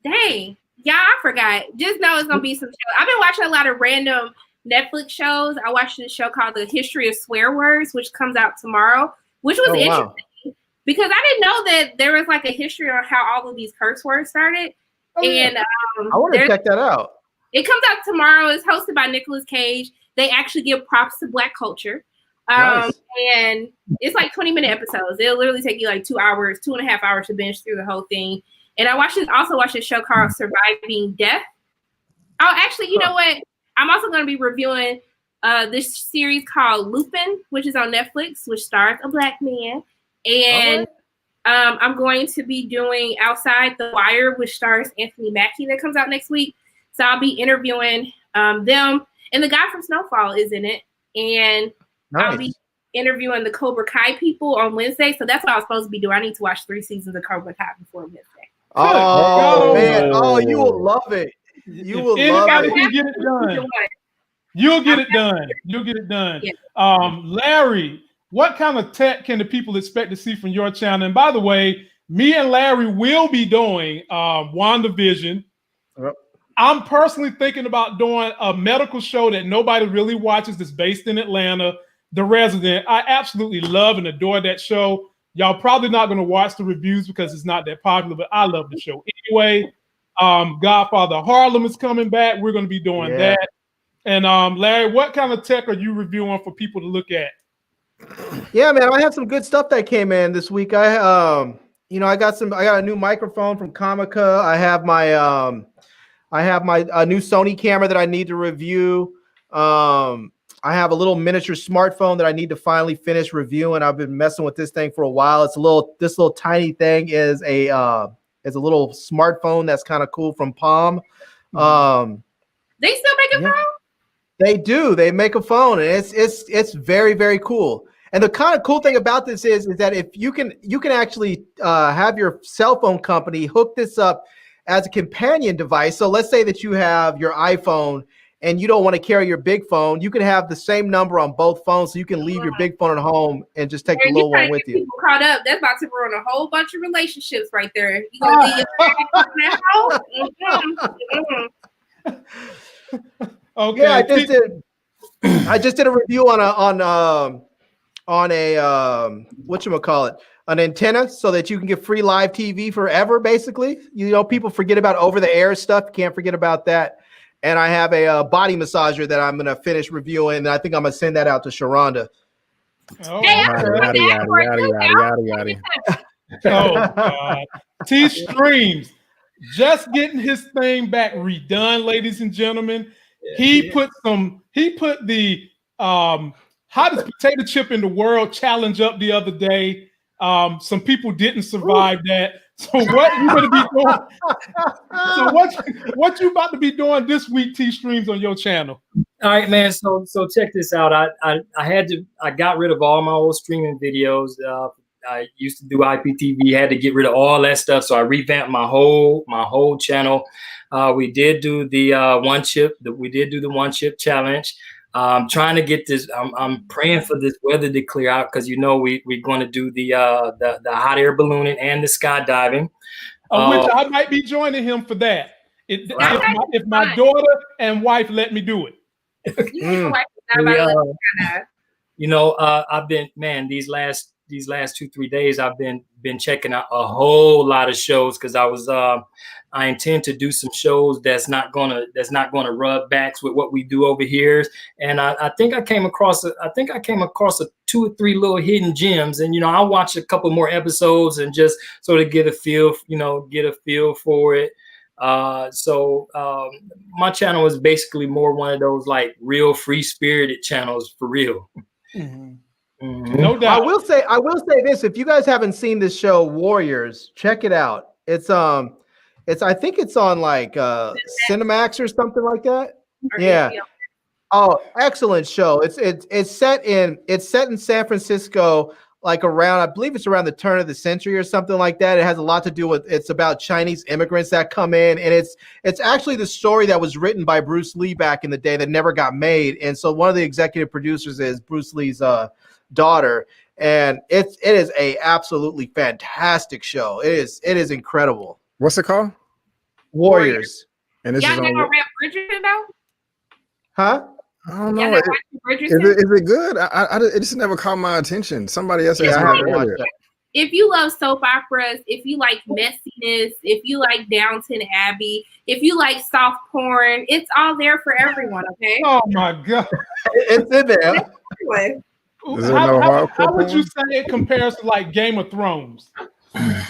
Dang. Yeah, I forgot. Just know it's going to be some show. I've been watching a lot of random Netflix shows. I watched this show called The History of Swear Words, which comes out tomorrow, which was interesting because I didn't know that there was like a history on how all of these curse words started. And I want to check that out. It comes out tomorrow. It's hosted by Nicolas Cage. They actually give props to Black culture. Nice. And it's like 20-minute episodes. It'll literally take you like 2 hours, 2.5 hours to binge through the whole thing. And I also watched a show called Surviving Death. Oh, actually, you know what? I'm also going to be reviewing this series called Lupin, which is on Netflix, which stars a Black man. And I'm going to be doing Outside the Wire, which stars Anthony Mackie, that comes out next week. So I'll be interviewing them. And the guy from Snowfall is in it. And I'll be interviewing the Cobra Kai people on Wednesday. So that's what I was supposed to be doing. I need to watch 3 seasons of Cobra Kai before Wednesday. Oh, man. Oh, you will love it. You will love it. Can get it done. You'll get it done. You'll get it done. Yeah. Larry, what kind of tech can the people expect to see from your channel? And by the way, me and Larry will be doing WandaVision. Yep. I'm personally thinking about doing a medical show that nobody really watches that's based in Atlanta, The Resident. I absolutely love and adore that show. Y'all probably not going to watch the reviews because it's not that popular, but I love the show anyway. Godfather Harlem is coming back. We're going to be doing that. And Larry, what kind of tech are you reviewing for people to look at? Yeah, man, I have some good stuff that came in this week. I got a new microphone from Comica. I have my new Sony camera that I need to review. I have a little miniature smartphone that I need to finally finish reviewing. I've been messing with this thing for a while. This little tiny thing is a little smartphone that's kind of cool from Palm. They still make a phone? They do. They make a phone, and it's very, very cool. And the kind of cool thing about this is that if you can actually have your cell phone company hook this up as a companion device. So let's say that you have your iPhone and you don't want to carry your big phone, you can have the same number on both phones, so you can leave your big phone at home and just take the little one with you. People caught up. That's about to ruin a whole bunch of relationships right there. You gonna leave your Okay. Yeah, I just did a review on a whatchamacallit, an antenna, so that you can get free live TV forever. Basically, people forget about over the air stuff. You can't forget about that. And I have a body massager that I'm gonna finish reviewing, and I think I'm gonna send that out to Sharonda. Oh, yada. Oh God. T-Streams just getting his thing back redone, ladies and gentlemen. He put the hottest potato chip in the world challenge up the other day. Some people didn't survive that. So what you gonna be doing? So what you about to be doing this week, T-Streams, on your channel? All right, man. So check this out. I got rid of all my old streaming videos. I used to do IPTV, had to get rid of all that stuff. So I revamped my whole channel. We did do the one chip challenge. Trying to get this. I'm praying for this weather to clear out, because we're going to do the hot air ballooning and the skydiving. Which I might be joining him for that. If my daughter and wife let me do it. I've been, these last 2-3 days, I've been checking out a whole lot of shows, because I intend to do some shows that's not gonna rub backs with what we do over here. And I think I came across a 2 or 3 little hidden gems, and I'll watch a couple more episodes and just sort of get a feel for it. So my channel is basically more one of those like real free spirited channels for real. Mm-hmm. Mm-hmm. No doubt. I will say this: if you guys haven't seen this show, Warriors, check it out. I think it's on like Cinemax or something like that. Yeah. Oh, excellent show. It's set in San Francisco, like I believe it's around the turn of the century or something like that. It has a lot to do with, it's about Chinese immigrants that come in, and it's actually the story that was written by Bruce Lee back in the day that never got made. And so one of the executive producers is Bruce Lee's daughter, and it is a absolutely fantastic show. It is incredible. What's it called? Warriors. And this y'all is never on read Bridgerton though? Huh? I don't know. Is it good? It just never caught my attention. Somebody else asked me earlier. If you love soap operas, if you like messiness, if you like Downton Abbey, if you like soft porn, it's all there for everyone. Okay. Oh my God, it's in there. How would you say it compares to like Game of Thrones? As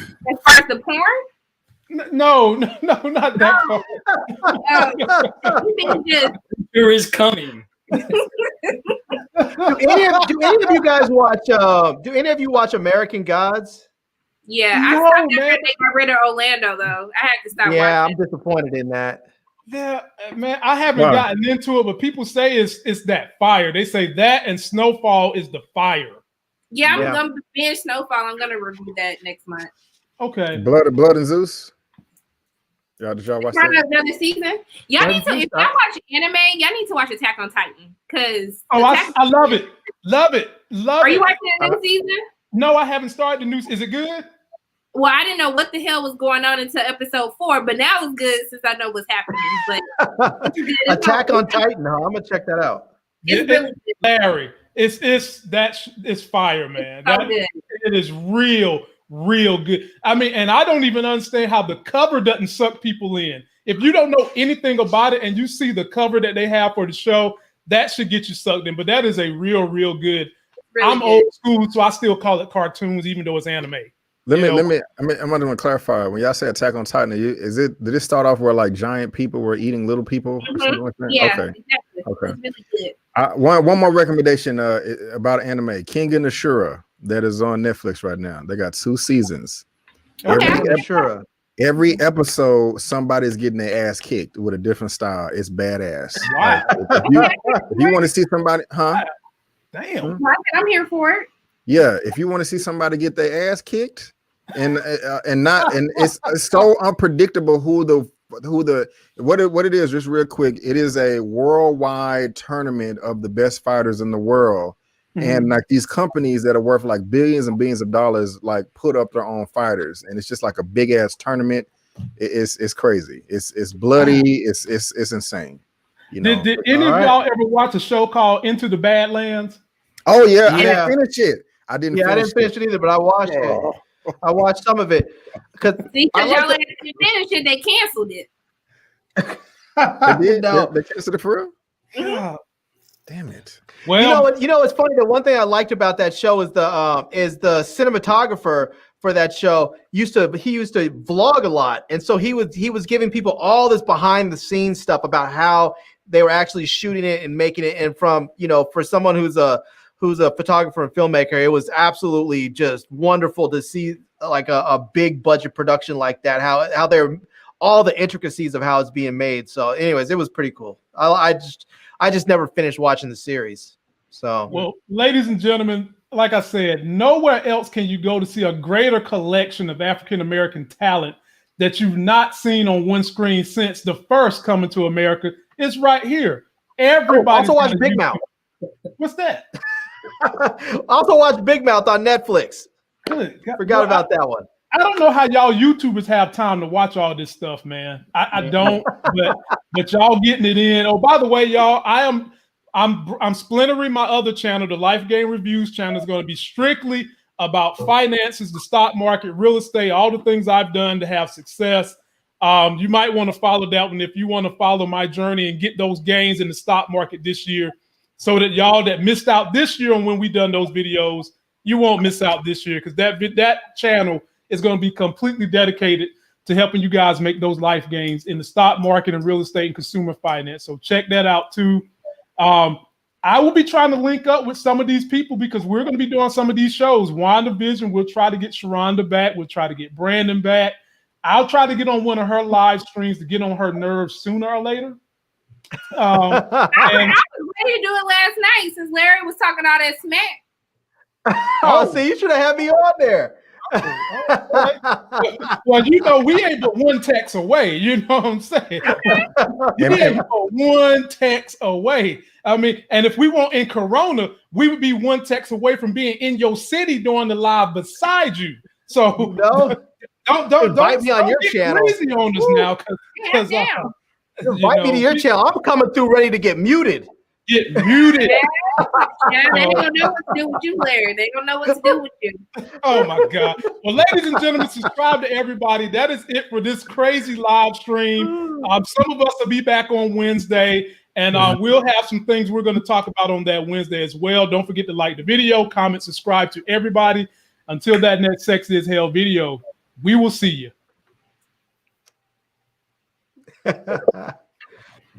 far as the porn? No, not that part. Here is coming. Do any of you guys watch? Do any of you watch American Gods? Yeah, I stopped after they got rid of Orlando, though. I had to stop. Yeah, I'm disappointed in that. Yeah, man, I haven't gotten into it, but people say it's that fire. They say that and Snowfall is the fire. Yeah, I'm gonna binge Snowfall. I'm gonna review that next month. Okay. Blood and Zeus. Did y'all watch that? Another season? Y'all need to. If y'all watch anime, y'all need to watch Attack on Titan, because I love it. Love it. Are you watching the new season? No, I haven't started the new. Is it good? Well, I didn't know what the hell was going on until episode 4, but now it's good since I know what's happening. But Attack on Titan, huh? I'm gonna check that out. It's really good. Larry, it's fire, man. It is real good. I mean, and I don't even understand how the cover doesn't suck people in. If you don't know anything about it and you see the cover that they have for the show, that should get you sucked in. But that is a real good. Really I'm good. Old school, so I still call it cartoons, even though it's anime. I'm going to clarify. When y'all say Attack on Titan, did it start off where like giant people were eating little people or something like that? Yeah, okay. Exactly. Okay. It's really good. One more recommendation about anime, King and Ashura, that is on Netflix right now. They got 2 seasons. Okay. Every episode, somebody's getting their ass kicked with a different style. It's badass. Wow. Like, if you want to see somebody, Damn. I'm here for it. Yeah, if you want to see somebody get their ass kicked, and it's so unpredictable what it is. Just real quick, it is a worldwide tournament of the best fighters in the world. And like these companies that are worth like billions and billions of dollars, like put up their own fighters, and it's just like a big ass tournament. It's crazy. It's bloody. It's insane. You know. Did any of y'all ever watch a show called Into the Badlands? Oh yeah, I didn't finish it. I didn't finish it either, but I watched it. I watched some of it because y'all let it finish it. They canceled it. They did. They canceled it for real. Yeah. Damn it. Well, you know, it's funny. The one thing I liked about that show is the cinematographer for that show he used to vlog a lot, and so he was giving people all this behind the scenes stuff about how they were actually shooting it and making it. And from for someone who's a photographer and filmmaker, it was absolutely just wonderful to see like a big budget production like that. How they're all the intricacies of how it's being made. So, anyways, it was pretty cool. I just never finished watching the series. So, well, ladies and gentlemen, like I said, nowhere else can you go to see a greater collection of African-American talent that you've not seen on one screen since the first Coming to America. It's right here. Everybody also watch Big Mouth. What's that? Also watch Big Mouth on Netflix. Forgot about that one. I don't know how y'all YouTubers have time to watch all this stuff, man. I don't, but y'all getting it in. Oh, by the way, y'all, I'm splintering my other channel. The Life Game Reviews channel is going to be strictly about finances, the stock market, real estate, all the things I've done to have success. You might want to follow that one if you want to follow my journey and get those gains in the stock market this year, so that y'all that missed out this year on when we done those videos, you won't miss out this year, because that channel is going to be completely dedicated to helping you guys make those life gains in the stock market and real estate and consumer finance. So check that out too. I will be trying to link up with some of these people because we're going to be doing some of these shows. WandaVision, we'll try to get Sharonda back. We'll try to get Brandon back. I'll try to get on one of her live streams to get on her nerves sooner or later. I was ready to do it last night since Larry was talking all that smack. See, you should have had me on there. Well, we ain't but one text away. You know what I'm saying? We ain't but one text away. I mean, and if we weren't in Corona, we would be one text away from being in your city doing the live beside you. So don't invite me on your channel. Crazy on us now, because invite me to your channel. I'm coming through ready to get muted. Get muted. Yeah, they don't know what to do with you, Larry. They don't know what to do with you. Oh my God. Well, ladies and gentlemen, subscribe to everybody. That is it for this crazy live stream. Some of us will be back on Wednesday, and we'll have some things we're going to talk about on that Wednesday as well. Don't forget to like the video, comment, subscribe to everybody. Until that next Sex is Hell video, we will see you.